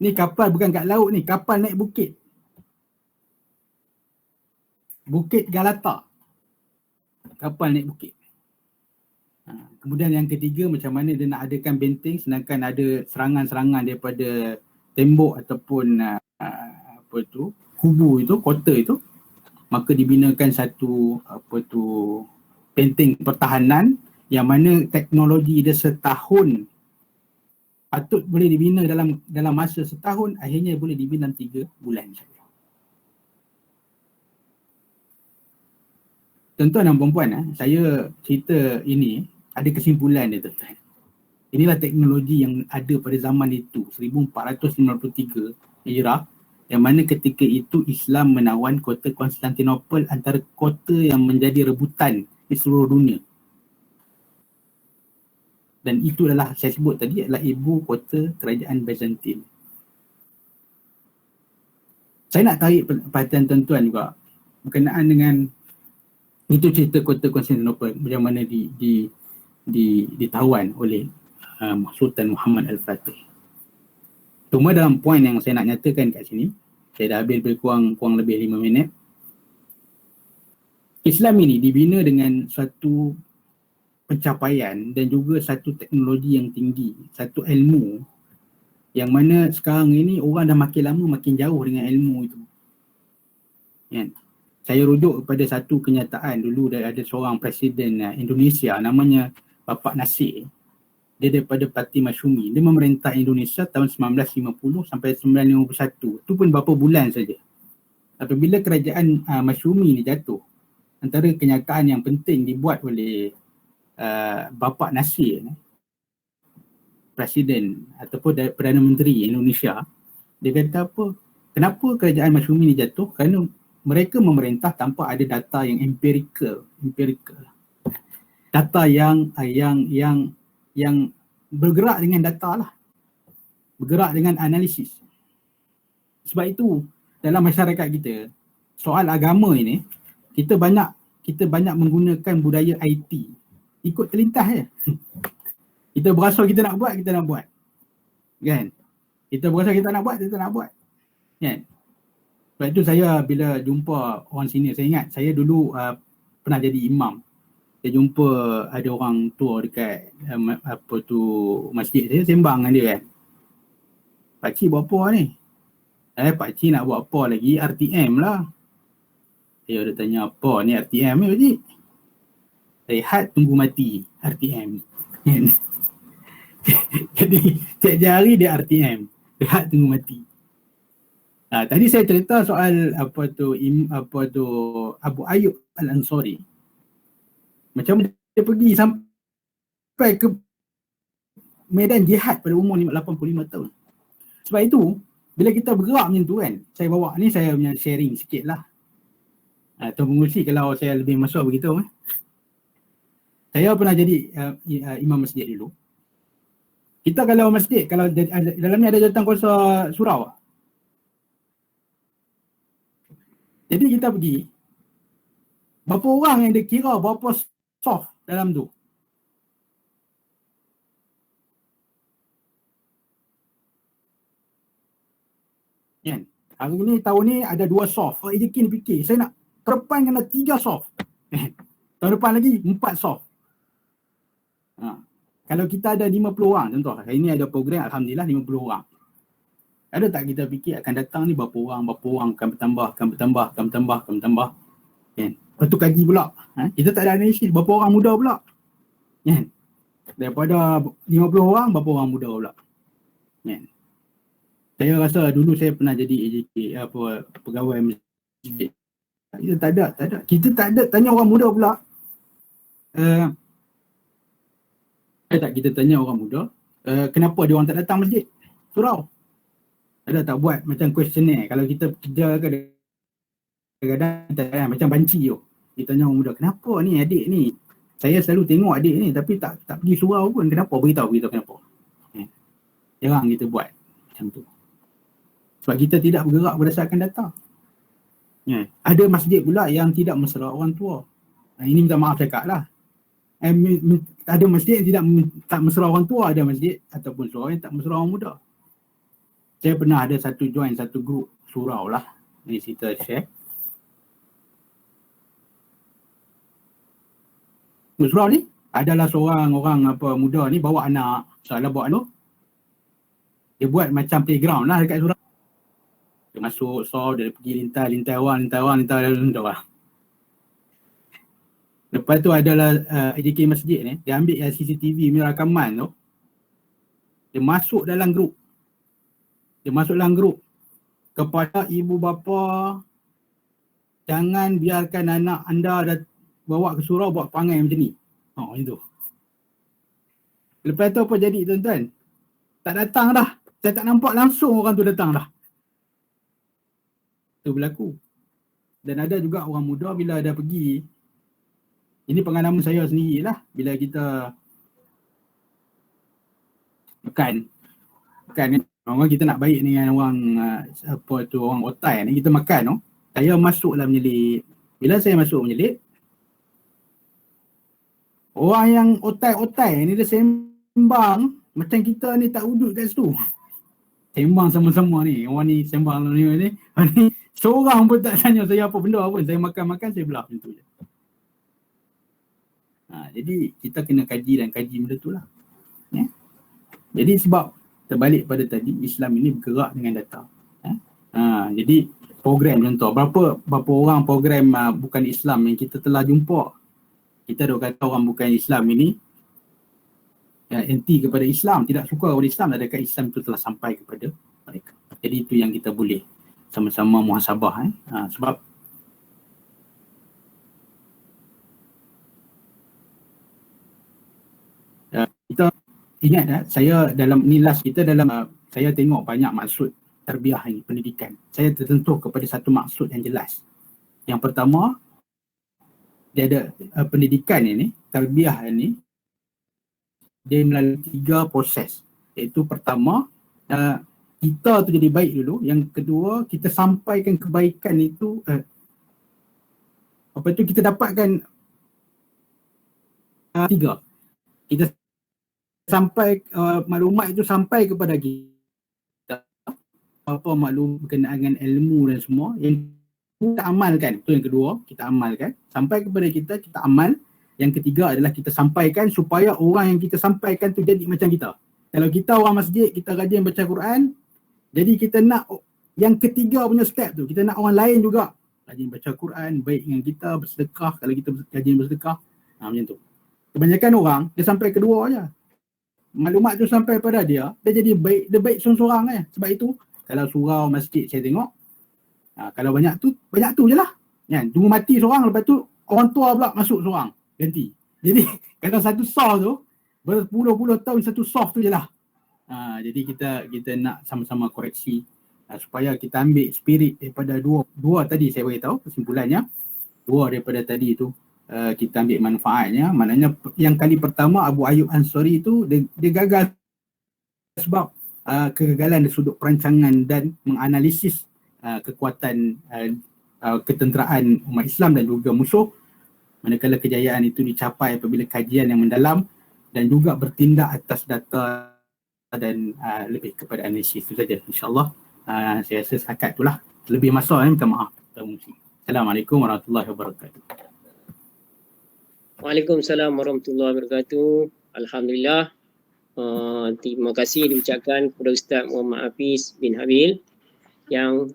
Ni kapal bukan kat laut ni, kapal naik bukit. Bukit Galata. Kapal naik bukit. Kemudian yang ketiga, macam mana dia nak adakan benteng sedangkan ada serangan-serangan daripada tembok ataupun kubu itu, kota itu. Maka dibinakan satu benteng pertahanan yang mana teknologi dia setahun patut boleh dibina dalam masa setahun, akhirnya boleh dibina 3 bulan saja. Tuan-tuan dan puan-puan, saya cerita ini ada kesimpulan dia tuan-tuan. Inilah teknologi yang ada pada zaman itu, 1453 Hijrah, yang mana ketika itu Islam menawan kota Konstantinopel antara kota yang menjadi rebutan di seluruh dunia. Dan itu adalah, saya sebut tadi, adalah ibu kota kerajaan Byzantine. Saya nak tarik perhatian tuan-tuan juga berkenaan dengan itu cerita kota Konstantinopel, bagaimana ditawan oleh Sultan Muhammad Al-Fatih. Cuma dalam poin yang saya nak nyatakan kat sini, saya dah habis kurang lebih 5 minit. Islam ini dibina dengan suatu pencapaian dan juga satu teknologi yang tinggi, satu ilmu yang mana sekarang ini orang dah makin lama makin jauh dengan ilmu itu. Kan? Saya rujuk kepada satu kenyataan dulu, ada seorang presiden Indonesia namanya Bapak Nasir. Dia daripada Parti Masyumi. Dia memerintah Indonesia tahun 1950 sampai 1951. Itu pun berapa bulan saja. Apabila kerajaan Masyumi ni jatuh, antara kenyataan yang penting dibuat oleh Bapak Nasir, Presiden ataupun Perdana Menteri Indonesia, dia kata apa? Kenapa kerajaan Masyumi ni jatuh? Kerana mereka memerintah tanpa ada data yang empirical. Data yang bergerak dengan data lah. Bergerak dengan analisis. Sebab itu dalam masyarakat kita, soal agama ini, kita banyak menggunakan budaya IT. Ikut terlintas je. Kita berasa kita nak buat, kita nak buat. Kan? Kita berasa kita nak buat, kita nak buat. Kan? Sebab itu saya bila jumpa orang sini, saya ingat saya dulu pernah jadi imam. Saya jumpa ada orang tua dekat masjid, saya sembang dengan dia kan. Pakcik buat apa ni? Pakcik nak buat apa lagi? RTM lah. Saya ada tanya apa ni RTM ni pakcik? Rehat tunggu mati RTM. Jadi setiap hari dia RTM. Rehat tunggu mati. Tadi saya cerita soal Abu Ayyub Al-Ansari. Macam dia pergi sampai ke medan jihad pada umur 85 tahun. Sebab itu, bila kita bergerak macam tu kan, saya bawa ni saya punya sharing sikit lah. Atau mengurusi kalau saya lebih masuk begitu. Saya pernah jadi imam masjid dulu. Kita kalau masjid, kalau dalam ni ada jawatankuasa surau. Jadi kita pergi, berapa orang yang dia kira berapa soft dalam tu. Kan? Hari ni, tahun ni ada 2 soft. Ijekin fikir, saya nak ke depan kena 3 soft. Tahun depan lagi 4 soft. Kalau kita ada 50 orang, contoh, hari ni ada program, Alhamdulillah 50 orang. Ada tak kita fikir akan datang ni berapa orang akan bertambah. Kan? Lepas tu kaji pula. Kita tak ada analisis berapa orang muda pula. Kan? Daripada 50 orang, berapa orang muda pula. Kan? Saya rasa dulu saya pernah jadi AJK, pegawai masjid. Kita tak ada. Kita tak ada tanya orang muda pula. Ada tak kita tanya orang muda, kenapa dia orang tak datang masjid? Surau. Ada tak buat macam questionnaire? Kalau kita kerja kadang-kadang kita macam banci tu. Kita tanya orang muda, kenapa ni adik ni? Saya selalu tengok adik ni tapi tak pergi surau pun. Kenapa? Beritahu kenapa. Jarang kita buat macam tu. Sebab kita tidak bergerak berdasarkan data. Ada masjid pula yang tidak mesra orang tua. Ini minta maaf cakap lah. Ada masjid yang tak mesra orang tua, ada masjid ataupun surau yang tak mesra orang muda. Saya pernah ada join satu grup surau lah. Ini kita share. Surau ni adalah seorang orang muda ni bawa anak. Soalan bawa anak. Dia buat macam playground lah dekat surau. Dia masuk surau, dia pergi lintai orang. Lepas tu adalah AJK masjid ni, dia ambil CCTV punya rakaman tu. Dia masuk dalam grup. Kepada ibu bapa, jangan biarkan anak anda bawa ke surau buat perangai macam ni. Macam tu. Lepas tu apa jadi tuan-tuan? Tak datang dah. Saya tak nampak langsung orang tu datang dah. Itu berlaku. Dan ada juga orang muda bila ada pergi, ini pengalaman saya sendirilah, bila kita makan kan, orang kita nak baik dengan orang orang otai ni, kita makan tu, saya masuklah menyelit. Bila saya masuk menyelit, orang yang otai-otai ni dia sembang macam kita ni tak wujud kat situ. Sembang sama-sama ni, orang ni sembang ni, seorang pun tak tanya saya apa benda pun. Saya makan-makan, saya belah macam tu je. Jadi kita kena kaji benda tu lah. Jadi sebab terbalik pada tadi, Islam ini bergerak dengan data. Jadi program contoh, berapa orang program bukan Islam yang kita telah jumpa. Kita dah kata orang bukan Islam ini anti kepada Islam, tidak suka kepada Islam, adakah Islam itu telah sampai kepada mereka. Jadi itu yang kita boleh sama-sama muhasabah. Sebab kita ingat saya dalam nilas kita saya tengok banyak maksud tarbiyah ini, pendidikan. Saya tertentu kepada satu maksud yang jelas. Yang pertama, dia ada pendidikan ini, tarbiyah ini, dia melalui 3 proses. Iaitu pertama, kita tu jadi baik dulu. Yang kedua, kita sampaikan kebaikan itu, kita dapatkan 3. Kita sampai maklumat itu sampai kepada kita, apa maklum berkenaan dengan ilmu dan semua yang kita amalkan. Itu yang kedua, kita amalkan sampai kepada kita amal. Yang ketiga adalah kita sampaikan supaya orang yang kita sampaikan tu jadi macam kita. Kalau kita orang masjid, kita rajin baca Quran, jadi kita nak yang ketiga punya step tu, kita nak orang lain juga rajin baca Quran, baik dengan kita, bersedekah kalau kita rajin bersedekah. Macam tu. Kebanyakan orang dia sampai kedua aja. Maklumat tu sampai pada dia jadi baik, dia baik seorang-seorang kan. Sebab itu kalau surau masjid saya tengok, kalau banyak tu je lah. Kan? Tunggu mati seorang, lepas tu orang tua pula masuk seorang, ganti. Jadi kalau satu soft tu berpuluh-puluh tahun satu soft tu je lah. Jadi kita nak sama-sama koreksi supaya kita ambil spirit daripada dua tadi saya beritahu kesimpulannya. Dua daripada tadi tu kita ambil manfaatnya. Maknanya yang kali pertama Abu Ayyub Ansari tu dia gagal sebab kegagalan dari sudut perancangan dan menganalisis kekuatan ketenteraan umat Islam dan juga musuh. Manakala kejayaan itu dicapai apabila kajian yang mendalam dan juga bertindak atas data dan lebih kepada analisis. Itu saja insyaAllah. Saya rasa setakat itulah. Lebih masa minta maaf. Assalamualaikum warahmatullahi wabarakatuh. Waalaikumsalam warahmatullahi wabarakatuh. Alhamdulillah. Terima kasih diucapkan kepada Ustaz Muhammad Hafiz bin Habil yang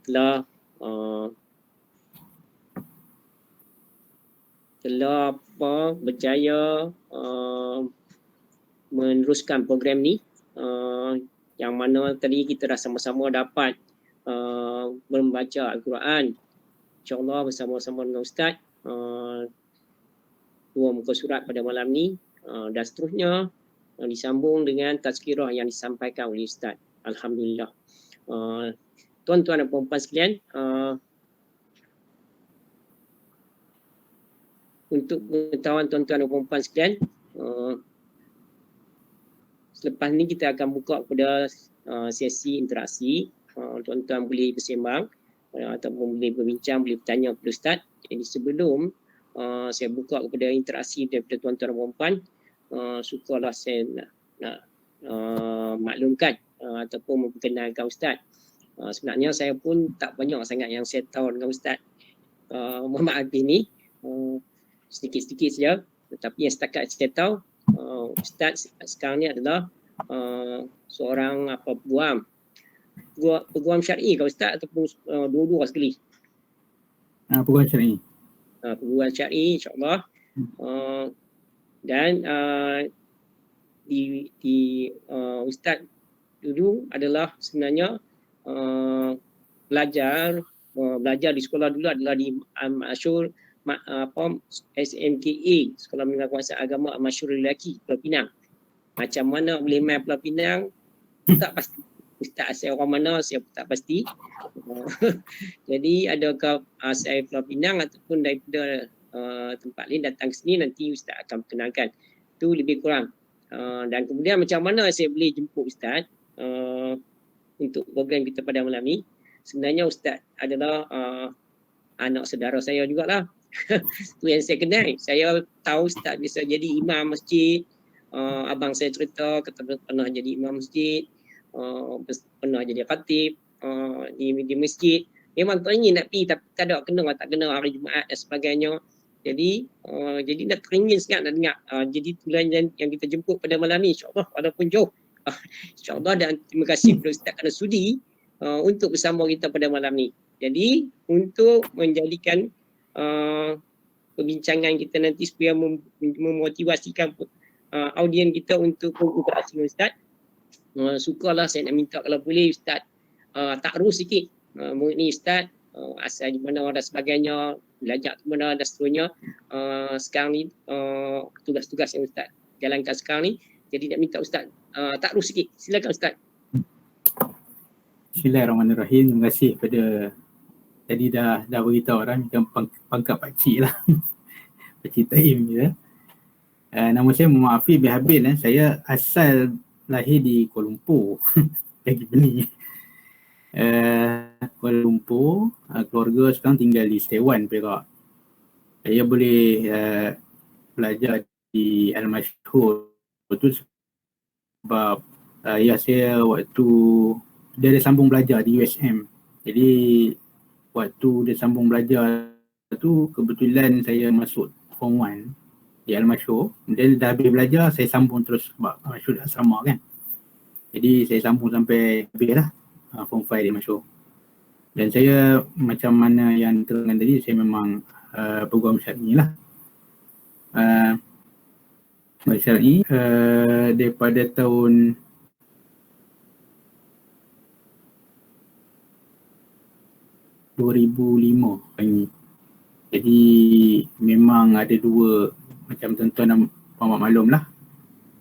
telah berjaya meneruskan program ni, yang mana tadi kita dah sama-sama dapat membaca Al-Quran, insyaAllah bersama-sama dengan Ustaz, 2 muka surat pada malam ni, dan seterusnya disambung dengan tazkirah yang disampaikan oleh Ustaz. Alhamdulillah. Tuan-tuan dan puan-puan sekalian, untuk pengetahuan tuan-tuan dan puan-puan sekalian, selepas ni kita akan buka kepada sesi interaksi. Tuan-tuan boleh bersembang ataupun boleh berbincang, boleh bertanya kepada Ustaz. Jadi sebelum saya buka kepada interaksi daripada tuan-tuan dan puan-puan, sukalah saya nak maklumkan ataupun memperkenalkan Ustaz. Sebenarnya saya pun tak banyak sangat yang saya tahu dengan Ustaz Muhammad Hafiz ni, sedikit-sedikit saja. Tetapi yang setakat saya tahu, Ustaz sekarang ni adalah seorang peguam syar'i ke Ustaz, ataupun dua-dua sekali? Peguam syar'i. Peguam syar'i, insyaAllah. Dan Ustaz dulu adalah sebenarnya belajar di sekolah dulu adalah di Masyur SMKA, Sekolah Menengah Kemasan Agama Masyur Lelaki, Pulau Pinang. Macam mana boleh main Pulau Pinang, tak pasti. Ustaz asal orang mana, saya pun tak pasti. Jadi adakah asal Pulau Pinang ataupun daripada tempat lain datang ke sini, nanti Ustaz akan perkenalkan. Itu lebih kurang. Dan kemudian macam mana saya boleh jemput Ustaz untuk program kita pada malam ni. Sebenarnya Ustaz adalah anak saudara saya jugalah. Itu yang saya kenal. Saya tahu Ustaz bisa jadi imam masjid. Abang saya cerita kata pernah jadi imam masjid, pernah jadi khatib di masjid. Memang teringin nak pergi tapi tak kena hari Jumaat dan sebagainya. Jadi nak teringin sangat nak dengar. Jadi tujuan yang kita jemput pada malam ni, insyaAllah walaupun jauh, insyaAllah, dan terima kasih kepada Ustaz kerana sudi untuk bersama kita pada malam ni. Jadi untuk menjadikan perbincangan kita nanti supaya memotivasikan audien kita untuk berinteraksi dengan Ustaz, sukalah saya nak minta kalau boleh Ustaz takruf sikit mengenai Ustaz, asal di mana dan sebagainya, belajar ke mana dan seterusnya. Sekarang ni tugas-tugas yang Ustaz jalankan sekarang ni. Jadi nak minta Ustaz takruf sikit. Silakan Ustaz. Bismillahirrahmanirrahim. Terima kasih kepada tadi dah beritahu orang macam pangkat pakcik lah. Pakcik Taim je. Nama saya Muhammad Hafiz bin Habil. Saya asal lahir di Kuala Lumpur. Kaki Beni. Kuala Lumpur. Keluarga sekarang tinggal di Setiawan, Perak. Saya boleh belajar di Al-Mashhur itu sebab ayah saya waktu dia ada sambung belajar di USM. Jadi waktu dia sambung belajar tu kebetulan saya masuk Form 1 di Al-Mashhur. Kemudian dah habis belajar, saya sambung terus sebab Al-Mashhur dah asrama kan. Jadi saya sambung sampai habis lah Form 5 di Al-Mashhur. Dan saya macam mana yang terangkan tadi, saya memang peguam syar'i lah. Syar'i daripada tahun 2005 ini. Jadi memang ada dua, macam tuan-tuan dan puan-puan maklum lah,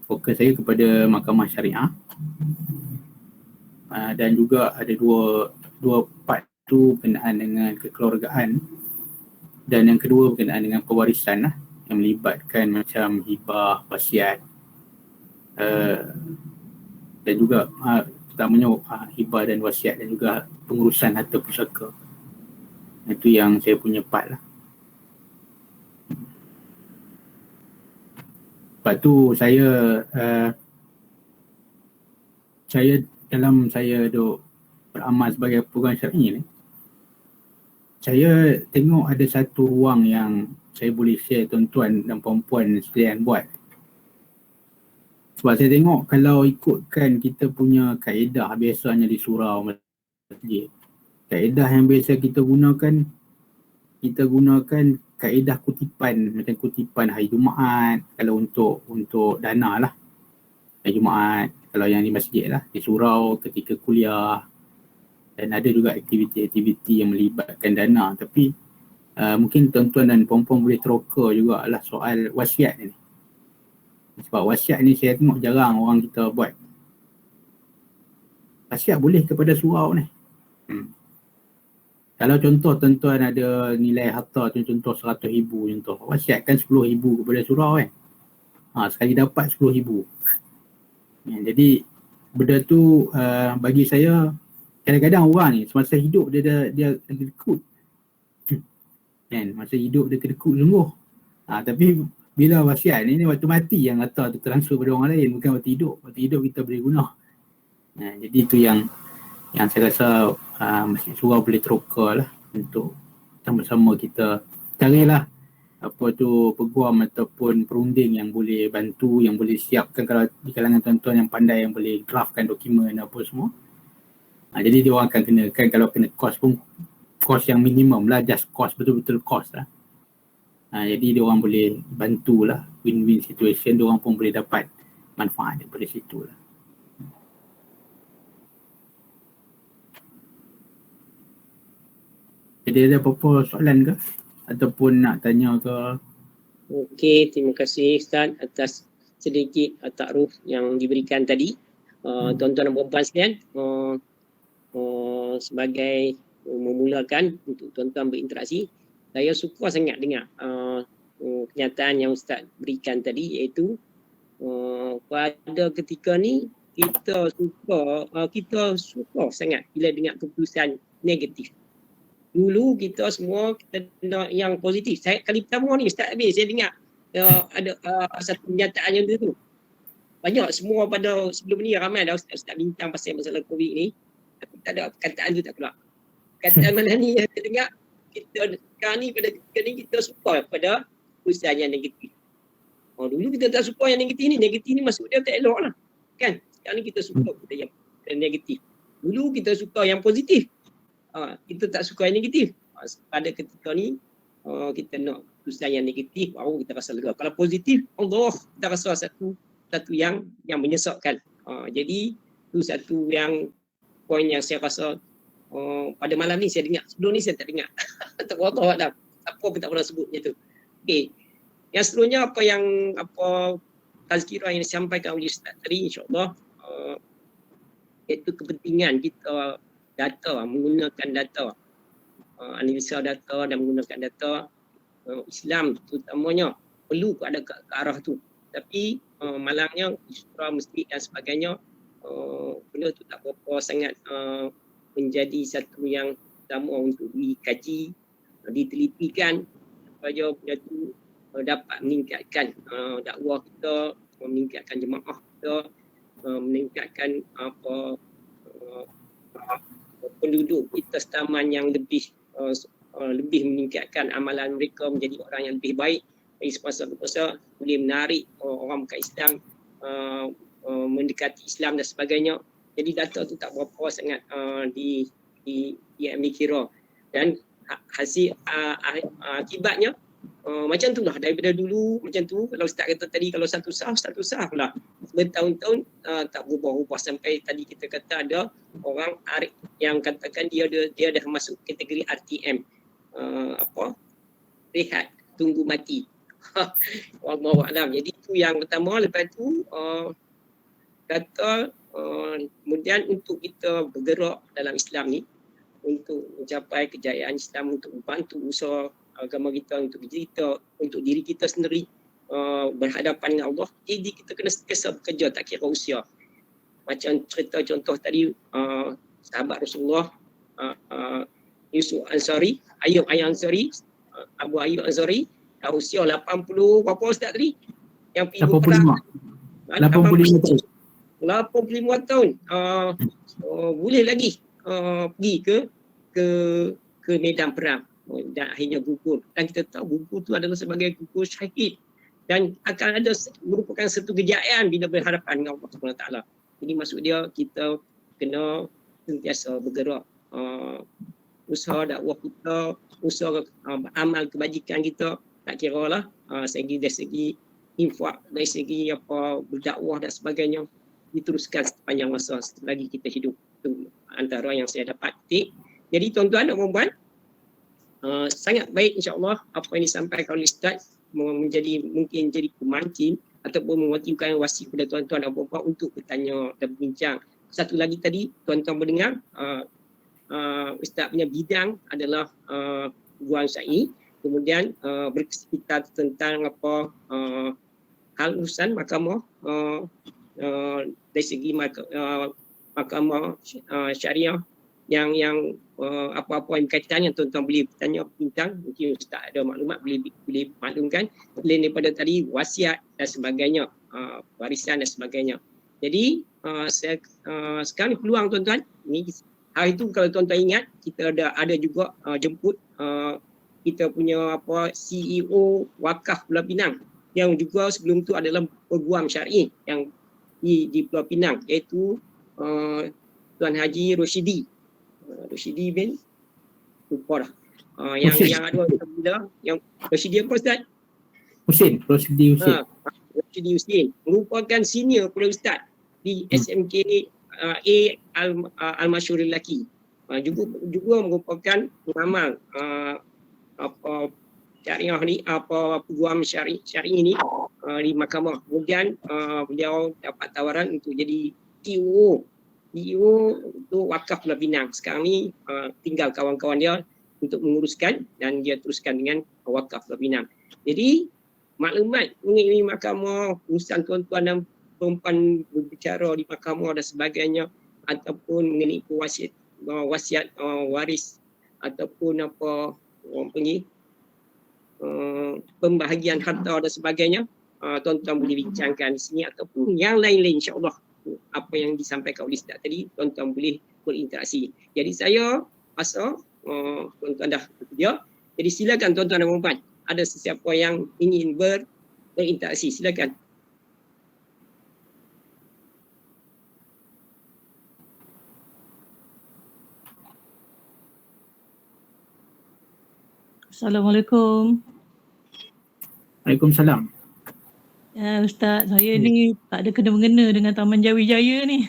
fokus saya kepada mahkamah syariah, dan juga ada dua part tu berkenaan dengan kekeluargaan, dan yang kedua berkenaan dengan pewarisan lah, yang melibatkan macam hibah, wasiat, dan juga terutamanya hibah dan wasiat, dan juga pengurusan harta pusaka. Itu yang saya punya part lah. Lepas tu saya dalam saya duk beramal sebagai peguam syar'i ni, saya tengok ada satu ruang yang saya boleh share tuan-tuan dan puan-puan sekalian buat. Sebab saya tengok kalau ikutkan kita punya kaedah biasanya di surau masjid, kaedah yang biasa kita gunakan kaedah kutipan, macam kutipan hari Jumaat kalau untuk dana lah. Hari Jumaat kalau yang di masjid lah, di surau ketika kuliah, dan ada juga aktiviti-aktiviti yang melibatkan dana. Tapi mungkin tuan-tuan dan puan-puan boleh teroka jugalah soal wasiat ni. Sebab wasiat ni saya tengok jarang orang kita buat. Wasiat boleh kepada surau ni. Kalau contoh tuan-tuan ada nilai harta contoh 100,000 contoh, wasiatkan 10,000 kepada surau kan. Sekali dapat 10,000. Jadi benda tu bagi saya, kadang-kadang orang ni semasa hidup dia kedekut. Kan, masa hidup dia kedekut sungguh. Tapi bila wasiat ni waktu mati yang harta tu transfer pada orang lain, bukan waktu hidup. Waktu hidup kita boleh guna. Jadi itu yang saya rasa Masjid Surau boleh teroka lah untuk sama-sama kita carilah apa tu peguam ataupun perunding yang boleh bantu, yang boleh siapkan kalau di kalangan tuan-tuan yang pandai yang boleh draftkan dokumen apa semua. Jadi dia orang akan kenakan, kalau kena kos pun kos yang minimum lah, just kos, betul-betul kos lah. Jadi dia orang boleh bantulah, win-win situation, dia orang pun boleh dapat manfaat daripada situ lah. Jadi ada apa-apa soalan ke? Ataupun nak tanya ke? Okey, terima kasih Ustaz atas sedikit takruf yang diberikan tadi. Tuan-tuan dan puan-puan sekalian, sebagai memulakan untuk tuan-tuan berinteraksi, saya suka sangat dengar kenyataan yang Ustaz berikan tadi, iaitu pada ketika ni kita suka sangat bila dengar keputusan negatif. Dulu kita semua kita nak yang positif. Saya kali pertama ni Ustaz habis saya dengar ada satu kenyataan yang tu. Banyak semua pada sebelum ni ramai dah Ustaz bincang pasal masalah COVID ni. Tapi tak ada perkataan tu tak keluar. Perkataan mana ni yang saya dengar, kita sekarang ni pada ketika ni kita suka pada keputusan yang negatif. Dulu kita tak suka yang negatif ni masuk dia tak elok lah. Kan? Sekarang ni kita suka pada yang negatif. Dulu kita suka yang positif. Kita tak suka yang negatif. Pada ketika ni kita nak keputusan yang negatif, baru kita rasa lega. Kalau positif, Allah, kita rasa satu yang menyesatkan. Jadi itu satu yang poin yang saya rasa pada malam ni saya dengar. Sebelum ni saya tak dengar. Tak tahu dah. Apa pun tak pernah sebut macam tu. Okey. Yang seterusnya apa tazkirah yang disampaikan oleh Ustaz tadi, insya-Allah iaitu kepentingan kita menggunakan data, analisa data dan menggunakan data. Islam terutamanya perlu ada ke arah tu. Tapi malangnya surah masjid dan sebagainya, benda tu tak berapa sangat menjadi satu yang utama untuk dikaji, ditelitikan supaya benda tu dapat meningkatkan dakwah kita, meningkatkan jemaah kita, meningkatkan penduduk kita setaman yang lebih meningkatkan amalan mereka menjadi orang yang lebih baik. Dari sepasa boleh menarik orang bukan Islam mendekati Islam dan sebagainya. Jadi data tu tak berapa sangat diambil kira. Dan hasil akibatnya macam tu lah, daripada dulu macam tu. Kalau Ustaz kata tadi, kalau satu sah lah bertahun-tahun tak berubah-ubah, sampai tadi kita kata ada orang arif yang katakan dia dah masuk kategori RTM, rehat tunggu mati. Wallahualam. Jadi itu yang pertama. Lepas tu kata kemudian untuk kita bergerak dalam Islam ni, untuk mencapai kejayaan Islam, untuk membantu usaha agama kita, untuk diri kita sendiri berhadapan dengan Allah, jadi kita kena sentiasa bekerja tak kira usia. Macam cerita contoh tadi sahabat Rasulullah Yusuf Ansari, Ayub Ansari, Abu Ayub Ansari, dah usia 80 berapa Ustaz tadi? Yang pergi perang 85 tahun. Boleh lagi pergi ke medan perang dan akhirnya gugur. Dan kita tahu gugur tu adalah sebagai gugur syahid. dan akan ada merupakan satu kejayaan bila berhadapan dengan Allah SWT. Jadi maksud dia kita kena sentiasa bergerak, usaha dakwah kita, usaha amal kebajikan kita, tak kira lah dari segi infak, dari segi apa berdakwah dan sebagainya, diteruskan sepanjang masa selagi kita hidup. Itu antara yang saya dapat petik. Jadi tuan-tuan dan puan-puan, sangat baik insya-Allah apa yang disampaikan oleh Ustaz mungkin jadi pemancing ataupun mewakilkan wasi kepada tuan-tuan dan puan-puan untuk bertanya dan berbincang. Satu lagi tadi tuan-tuan mendengar Ustaz punya bidang adalah guam syar'i, kemudian berkaitan tentang apa hal urusan mahkamah dari segi mahkamah syariah yang apa-apa yang berkaitan yang tuan-tuan boleh bertanya bintang, mungkin Ustaz ada maklumat boleh maklumkan selain daripada tadi wasiat dan sebagainya, warisan dan sebagainya. Jadi saya sekarang ni peluang tuan-tuan ni, hari tu kalau tuan-tuan ingat kita ada juga jemput kita punya apa CEO Wakaf Pulau Pinang yang juga sebelum tu adalah peguam syar'i yang di Pulau Pinang, iaitu Tuan Haji Roshidi bin lupa dah. Yang ada bila yang Roshidi apa Ustaz? Roshidi Husin. Roshidi Husin merupakan senior pula Ustaz di SMK Al-Masyhur Lelaki. Juga merupakan pengamal apa syariah ni, apa peguam syar'i ni di mahkamah. Kemudian beliau dapat tawaran untuk jadi CEO untuk Wakaf Pulau Pinang. Sekarang ni tinggal kawan-kawan dia untuk menguruskan dan dia teruskan dengan Wakaf Pulau Pinang. Jadi maklumat mengenai mahkamah, urusan tuan-tuan dan perempuan berbicara di mahkamah dan sebagainya, ataupun mengenai wasiat waris ataupun apa orang panggil pembahagian harta dan sebagainya, tuan-tuan boleh bincangkan di sini ataupun yang lain-lain, insya-Allah apa yang disampaikan oleh Ustaz tadi tuan-tuan boleh berinteraksi. Jadi saya rasa tuan-tuan dah bersedia. Jadi silakan tuan-tuan dan puan-puan, ada sesiapa yang ingin berinteraksi, silakan. Assalamualaikum. Waalaikumsalam. Ya, Ustaz, saya ni tak ada kena-mengena dengan Taman Jawi-Jaya ni.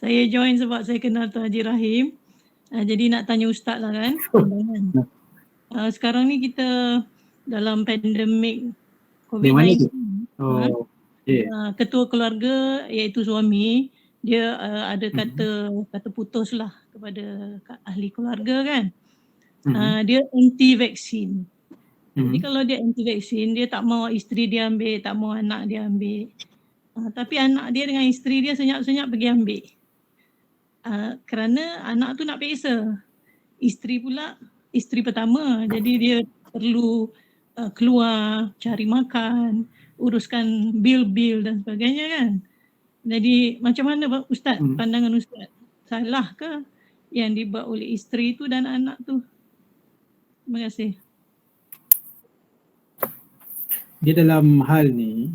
Saya join sebab saya kenal Tuan Haji Rahim. Jadi nak tanya Ustaz lah kan. Sekarang ni kita dalam pandemik COVID-19. Ketua keluarga iaitu suami, dia ada kata putus lah kepada ahli keluarga kan. Dia anti vaksin. Jadi kalau dia anti vaksin, dia tak mau isteri dia ambil, tak mau anak dia ambil. Tapi anak dia dengan isteri dia senyap-senyap pergi ambil. Kerana anak tu nak peksa. Isteri pula, isteri pertama. Jadi dia perlu keluar, cari makan, uruskan bil-bil dan sebagainya kan. Jadi macam mana Ustaz, pandangan Ustaz? Salah ke yang dibuat oleh isteri tu dan anak tu? Terima kasih. Dia dalam hal ni,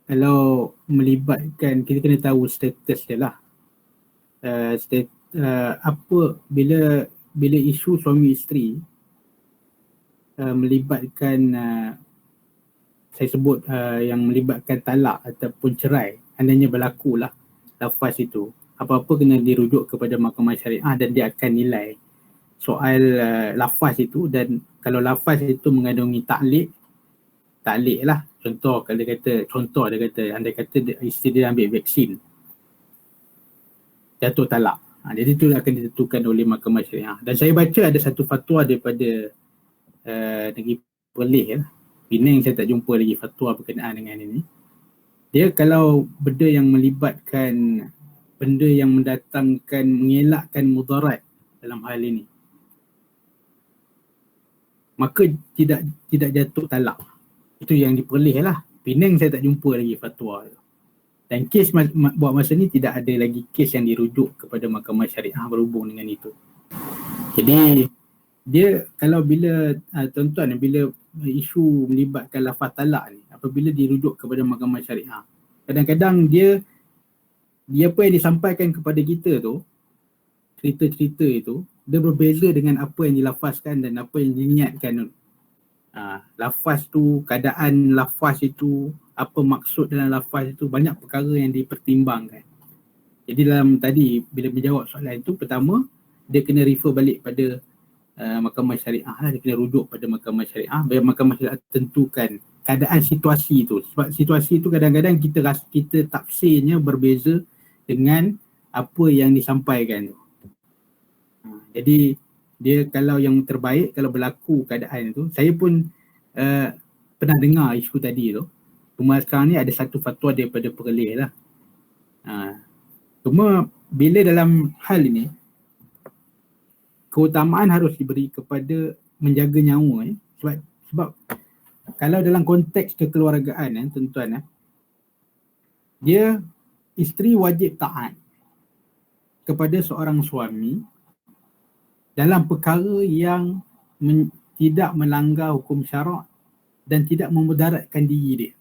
kalau melibatkan, kita kena tahu status dia lah. Apa bila isu suami isteri melibatkan saya sebut yang melibatkan talak ataupun cerai, andainya berlaku lah lafaz itu, apa-apa kena dirujuk kepada mahkamah syariah dan dia akan nilai soal lafaz itu. Dan kalau lafaz itu mengandungi taklik lah, contoh dia kata andai kata isteri dia ambil vaksin, jatuh talak, jadi itu akan ditentukan oleh mahkamah syariah. Dan saya baca ada satu fatwa daripada negeri Perlis, Penang, saya tak jumpa lagi fatwa berkenaan dengan ini. Dia kalau benda yang melibatkan, benda yang mendatangkan, mengelakkan mudarat dalam hal ini, maka tidak jatuh talak. Itu yang di Perlis lah. Penang saya tak jumpa lagi fatwa. Dan kes buat masa ni tidak ada lagi kes yang dirujuk kepada mahkamah syariah berhubung dengan itu. Jadi dia kalau bila tuan-tuan bila isu melibatkan lafaz talak ni apabila dirujuk kepada mahkamah syariah. Kadang-kadang dia apa yang disampaikan kepada kita tu, cerita-cerita itu, dia berbeza dengan apa yang dilafazkan dan apa yang diniatkan. Lafaz tu, keadaan lafaz itu, apa maksud dalam lafaz itu, banyak perkara yang dipertimbangkan. Jadi dalam tadi bila menjawab soalan itu, pertama dia kena refer balik pada mahkamah syariah lah, dia kena rujuk pada mahkamah syariah, biar mahkamah syariah tentukan keadaan situasi itu. Sebab situasi itu kadang-kadang kita tafsirnya berbeza dengan apa yang disampaikan tu. Jadi dia kalau yang terbaik, kalau berlaku keadaan itu, saya pun pernah dengar isu tadi tu. Cuma sekarang ni ada satu fatwa daripada Perlis lah. Cuma bila dalam hal ini, keutamaan harus diberi kepada menjaga nyawa. Sebab kalau dalam konteks kekeluargaan tuan-tuan, dia isteri wajib taat kepada seorang suami dalam perkara yang tidak melanggar hukum syarak dan tidak memudaratkan diri dia.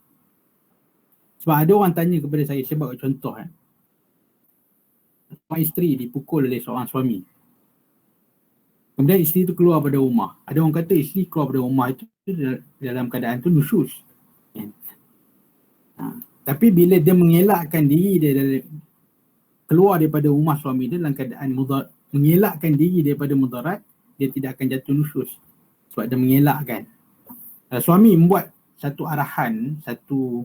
Sebab ada orang tanya kepada saya bagi contoh, seorang isteri dipukul oleh seorang suami. Kemudian isteri itu keluar pada rumah. Ada orang kata isteri keluar pada rumah itu dalam keadaan tu nusyus. Tapi bila dia mengelakkan diri dia keluar daripada rumah suami dia dalam keadaan mengelakkan diri daripada mudarat, dia tidak akan jatuh nusyus sebab dia mengelakkan. Suami membuat satu arahan, satu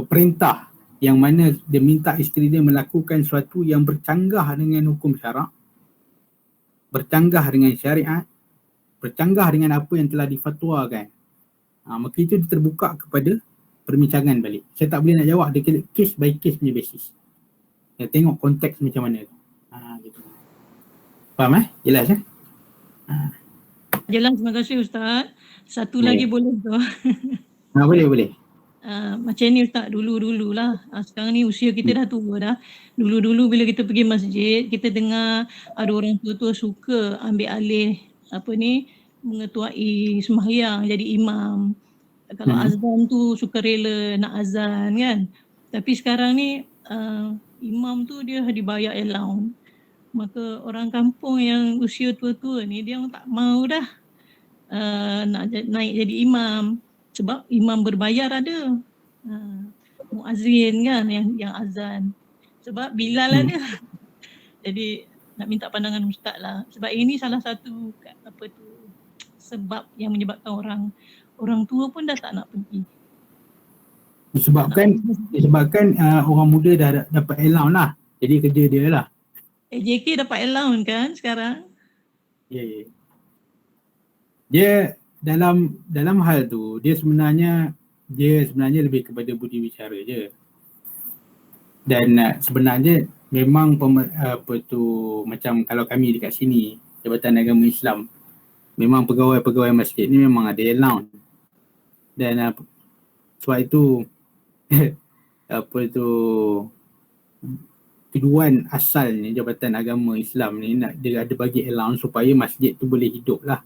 perintah yang mana dia minta isteri dia melakukan sesuatu yang bercanggah dengan hukum syarak, bercanggah dengan syariat, bercanggah dengan apa yang telah difatwakan. Maka itu terbuka kepada perbincangan balik. Saya tak boleh nak jawab, dia case by case punya basis. Ya, tengok konteks macam mana tu. Gitu. Faham Jelas Jelas, terima kasih Ustaz. Satu lagi boleh tu. Boleh. Macam ni Ustaz, dulu-dulu lah. Sekarang ni usia kita dah tua dah. Dulu-dulu bila kita pergi masjid, kita dengar ada orang tua-tua suka ambil alih mengetuai sembahyang, jadi imam. Kalau azan tu suka rela nak azan kan. Tapi sekarang ni imam tu dia dibayar allowance. Maka orang kampung yang usia tua-tua ni dia tak mau dah nak naik jadi imam. Sebab imam berbayar ada. Muazzin kan yang azan. Sebab Bilal ada. Jadi nak minta pandangan Ustaz lah. Sebab ini salah satu sebab yang menyebabkan orang tua pun dah tak nak pergi. Disebabkan orang muda dah dapat allowance lah. Jadi kerja dia lah. JK dapat allowance kan sekarang? Ya. Dia dalam hal tu dia sebenarnya lebih kepada budi bicara je. Dan sebenarnya memang macam kalau kami dekat sini Jabatan Agama Islam, memang pegawai-pegawai masjid ni memang ada allowance. Dan sebab itu tujuan asalnya Jabatan Agama Islam ni dia ada bagi allowance supaya masjid tu boleh hidup lah.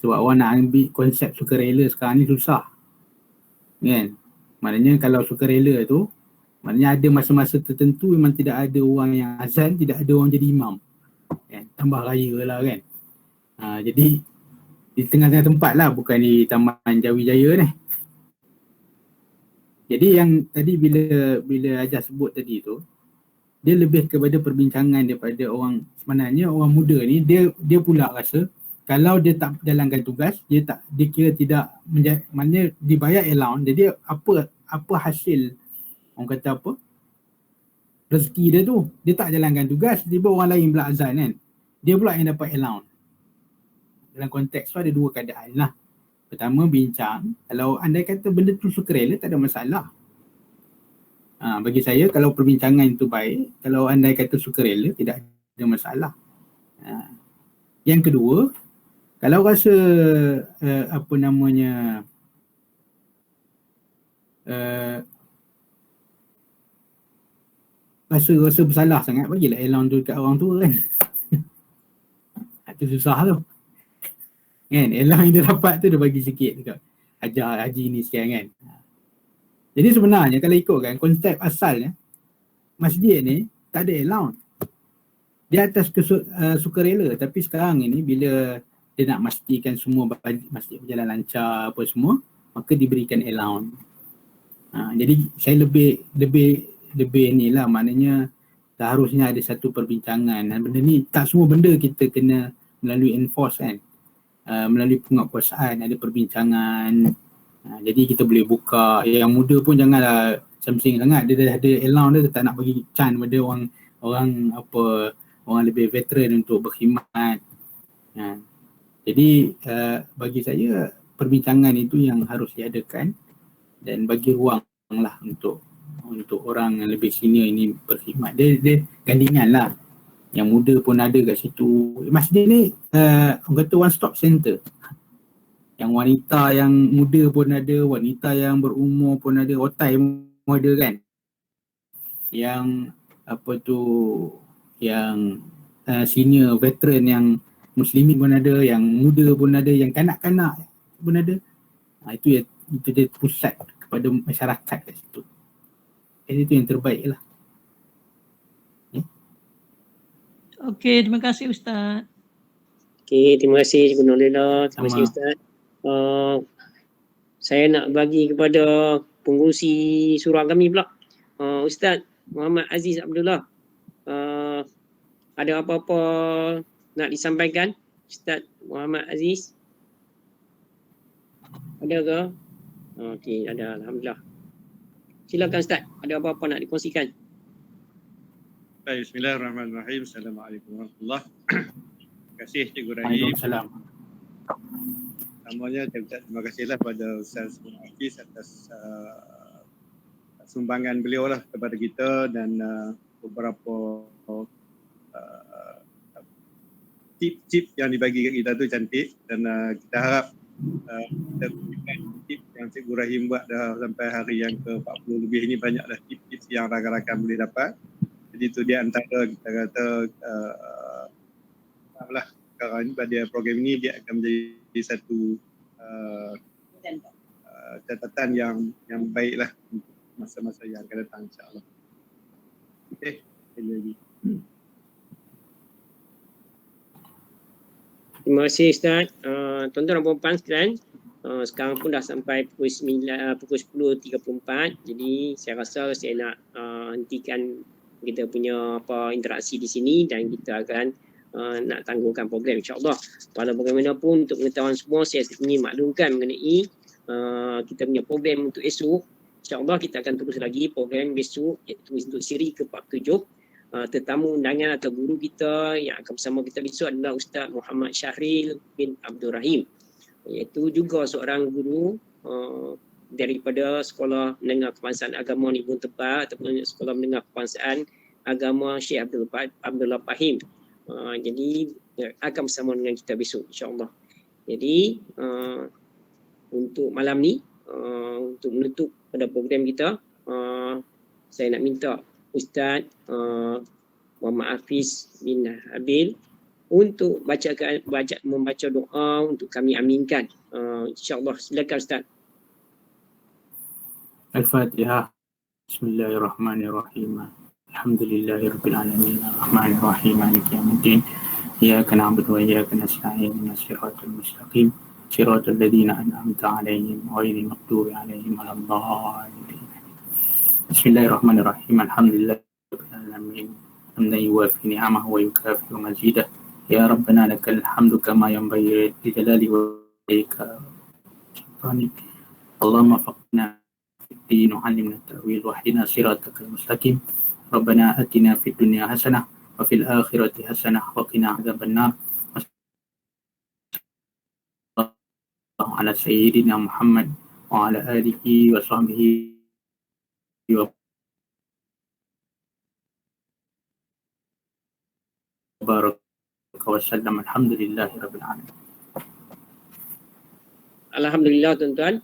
Sebab orang nak ambil konsep sukarela sekarang ni susah kan. Maknanya kalau sukarela tu, maknanya ada masa-masa tertentu memang tidak ada orang yang azan, tidak ada orang jadi imam kan? Tambah raya lah kan. Jadi di tengah-tengah tempat lah, bukan di Taman Jawijaya ni. Jadi yang tadi bila Ajah sebut tadi tu, dia lebih kepada perbincangan daripada orang, sebenarnya orang muda ni dia pula rasa kalau dia tak jalankan tugas, dia kira tidak maknanya dibayar allowance, jadi apa hasil orang kata rezeki dia tu, dia tak jalankan tugas, tiba orang lain pula azan kan, dia pula yang dapat allowance. Dalam konteks tu ada dua keadaan lah. Pertama, bincang kalau andai kata benda tu sukarela tak ada masalah. Bagi saya kalau perbincangan itu baik, kalau andai kata sukarela tidak ada masalah. Yang kedua, kalau rasa rasa bersalah sangat, bagilah allowance tu dekat orang tua kan. tu susah tu. Kan? Elang yang dia dapat tu dia bagi sikit dekat ajar haji ni sekian kan. Jadi sebenarnya kalau ikutkan konsep asalnya, masjid ni tak ada allowance. Dia atas sukarela, tapi sekarang ini bila dia nak memastikan semua masjid berjalan lancar apa semua, maka diberikan allowance. Jadi saya lebih ni lah, maknanya seharusnya ada satu perbincangan. Dan benda ni tak semua benda kita kena melalui enforce kan. Melalui penguatkuasaan ada perbincangan. Jadi kita boleh buka, yang muda pun janganlah samsing sangat, dia dah ada allowance, dia tak nak bagi chance pada orang lebih veteran untuk berkhidmat. Jadi bagi saya perbincangan itu yang harus diadakan dan bagi ruang lah untuk orang yang lebih senior ini berkhidmat. Dia gandingan lah. Yang muda pun ada kat situ. Masjid ni orang kata one stop center. Yang wanita yang muda pun ada, wanita yang berumur pun ada, otai pun ada kan. Yang yang senior veteran yang muslimin pun ada, yang muda pun ada, yang kanak-kanak pun ada. Itu dia pusat kepada masyarakat kat situ. Jadi itu yang terbaik lah. Okey, terima kasih Ustaz. Okey, terima kasih Cikgu Nurlila. Terima kasih Ustaz. Saya nak bagi kepada pengurusi surau kami pula. Ustaz Muhammad Aziz Abdullah. Ada apa-apa nak disampaikan? Ustaz Muhammad Aziz? Ada ke? Okey, ada. Alhamdulillah. Silakan Ustaz. Ada apa-apa nak dikongsikan? Baik, bismillahirrahmanirrahim. Assalamualaikum warahmatullahi wabarakatuh. Terima kasih Cikgu Rahim. Waalaikumsalam. Pertamanya terima kasihlah pada Ustaz Hafiz atas sumbangan beliau lah kepada kita dan beberapa tip-tip yang dibagi kat kita tu cantik dan kita harap kita berikan tip yang Cikgu Rahim buat dah sampai hari yang ke-40 lebih ni, banyaklah tip-tip yang rakan-rakan boleh dapat. Jadi itu dia antara kita kata lah sekarang ni pada program ini dia akan menjadi satu catatan yang baiklah untuk masa-masa yang akan datang insya-Allah. Okey, lagi. Terima kasih Ustaz. Tuan-tuan dan puan-puan sekalian, sekarang pun dah sampai pukul 10.34. Jadi saya rasa saya nak hentikan kita punya interaksi di sini dan kita akan nak tangguhkan program insya-Allah. Walau bagaimanapun untuk pengetahuan semua, saya ingin maklumkan mengenai kita punya program untuk esok. InsyaAllah kita akan terus lagi program besok, iaitu untuk siri ke-47. Tetamu undangan atau guru kita yang akan bersama kita besok adalah Ustaz Muhammad Syahril bin Abdul Rahim, iaitu juga seorang guru daripada Sekolah Menengah Kebangsaan Agama Nibun Tepat ataupun Sekolah Menengah Kebangsaan Agama Syekh Abdullah Fahim. Jadi akan bersama dengan kita besok insya-Allah. Jadi untuk malam ni untuk menutup pada program kita, saya nak minta Ustaz Muhammad Hafiz bin Habil untuk membaca doa untuk kami aminkan. InsyaAllah. Silakan Ustaz. Al-Fatihah. Bismillahirrahmanirrahim. Alhamdulillahirabbil alamin. Arrahmanirrahim. Maliki yaumiddin. Iyyaka na'budu wa iyyaka nasta'in. Ihdinas siratal mustaqim. Siratal ladzina an'amta 'alaihim ghairil maghdubi 'alaihim waladdallin. Bismillahirrahmanirrahim. Alhamdulillahirabbil alamin. Hamdan yuwafi ni'amahu wa yukafi'u mazidah. Ya Rabbana lakal hamdu kama yanbaghi li jalali wajhika. Allahumma faqna fid-din wa 'allimna at-ta'wil wa hdina siratal mustaqim. Rabbana atina fid dunya hasanah wa fil akhirati hasanah wa qina adzabannar. Ala sayyidina Muhammad wa ala alihi wa sahbihi wa baraka wa sallam. Alhamdulillahirabbil alamin. Alhamdulillah tuan-tuan.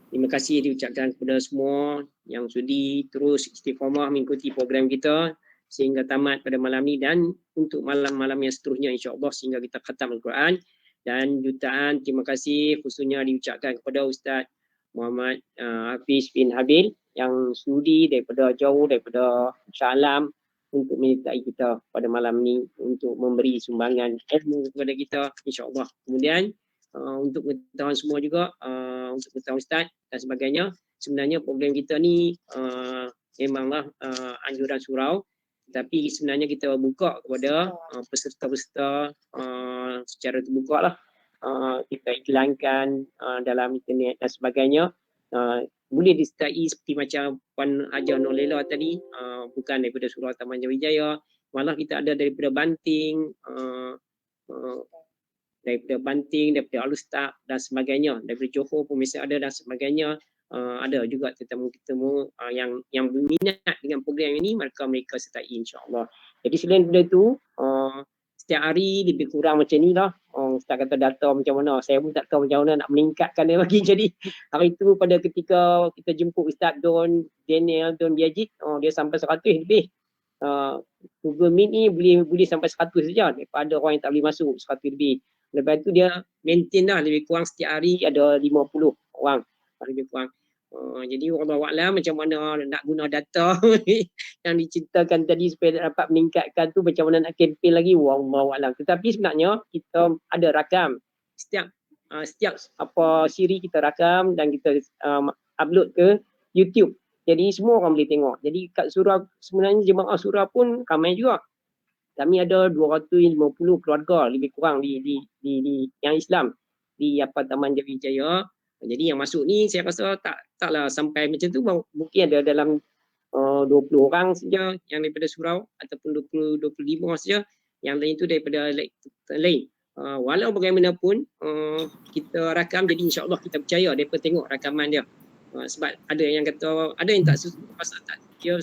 Terima kasih diucapkan kepada semua yang sudi terus istiqamah mengikuti program kita sehingga tamat pada malam ni, dan untuk malam-malam yang seterusnya insya-Allah sehingga kita khatam Al-Quran. Dan jutaan terima kasih khususnya diucapkan kepada Ustaz Muhammad Hafiz bin Habil yang sudi daripada jauh daripada Shah Alam untuk menyertai kita pada malam ni untuk memberi sumbangan ilmu kepada kita insya-Allah. Kemudian untuk pengetahuan semua juga, untuk pengetahuan Ustaz dan sebagainya, sebenarnya program kita ni memanglah anjuran surau, tapi sebenarnya kita buka kepada peserta-peserta secara terbuka lah. Kita iklankan dalam internet dan sebagainya. Boleh disertai seperti macam Puan Haja Nolela tadi, bukan daripada Surau Taman Jayawijaya, malah kita ada daripada Banting, daripada Alustaq dan sebagainya, daripada Johor pun mesti ada dan sebagainya. Ada juga tetamu-tetamu yang berminat dengan program ini, maka mereka sertai insya-Allah. Jadi selain daripada itu, setiap hari lebih kurang macam ni lah. Ustaz kata data macam mana, saya pun tak tahu macam mana nak meningkatkan dia lagi. Jadi hari tu pada ketika kita jemput Ustaz Don Daniel Don Biajit, dia sampai 100 lebih. Google Meet ni boleh sampai 100 saja, daripada orang yang tak boleh masuk 100 lebih. Lepas tu dia maintain lah lebih kurang setiap hari ada 50 orang lebih kurang. Jadi wallahualam macam mana nak guna data yang diceritakan tadi supaya dapat meningkatkan tu, macam mana nak kempen lagi, wallahualam. Tetapi sebenarnya kita ada rakam setiap apa siri kita rakam dan kita upload ke YouTube. Jadi semua orang boleh tengok. Jadi kat surau sebenarnya jemaah surau pun ramai juga. Kami ada 250 keluarga lebih kurang di yang Islam di Taman Jayawijaya. Jadi yang masuk ni saya rasa taklah sampai macam tu, mungkin ada dalam 20 orang saja yang daripada surau ataupun 20-25 saja, yang lain tu daripada lain. Walau bagaimanapun kita rakam, jadi insya-Allah kita percaya mereka tengok rakaman dia. Sebab ada yang kata, ada yang tak suka pasal tak dia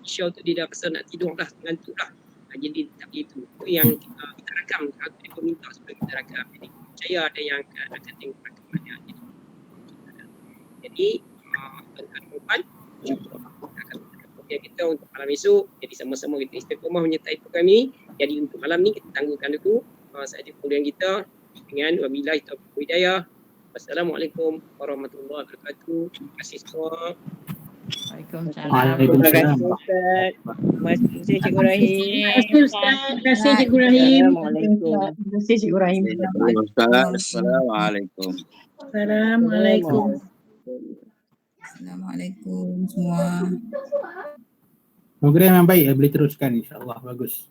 show tu dia dah rasa nak tidur dah, ngantuk dah. Jadi tak begitu. Itu yang kita rakam, mereka minta supaya kita rakam. Jadi percaya ada yang akan tengok rakamannya. Jadi tuan-tuan akan program kita untuk malam esok. Jadi sama-sama kita istiqamah menyertai program ini. Jadi untuk malam ni kita tangguhkan dulu sahaja program kita dengan wabillahi taufiq wal hidayah. Wassalamualaikum warahmatullahi wabarakatuh. Terima kasih semua. Waalaikumsalam. Waalaikumsalam. Terima kasih Cikgu Rahim. Terima kasih Ustaz. Terima kasih Cikgu Rahim. Assalamualaikum. Terima kasih Cikgu Rahim. Assalamualaikum. Assalamualaikum. Assalamualaikum semua. Program yang baik, boleh teruskan insya-Allah, bagus.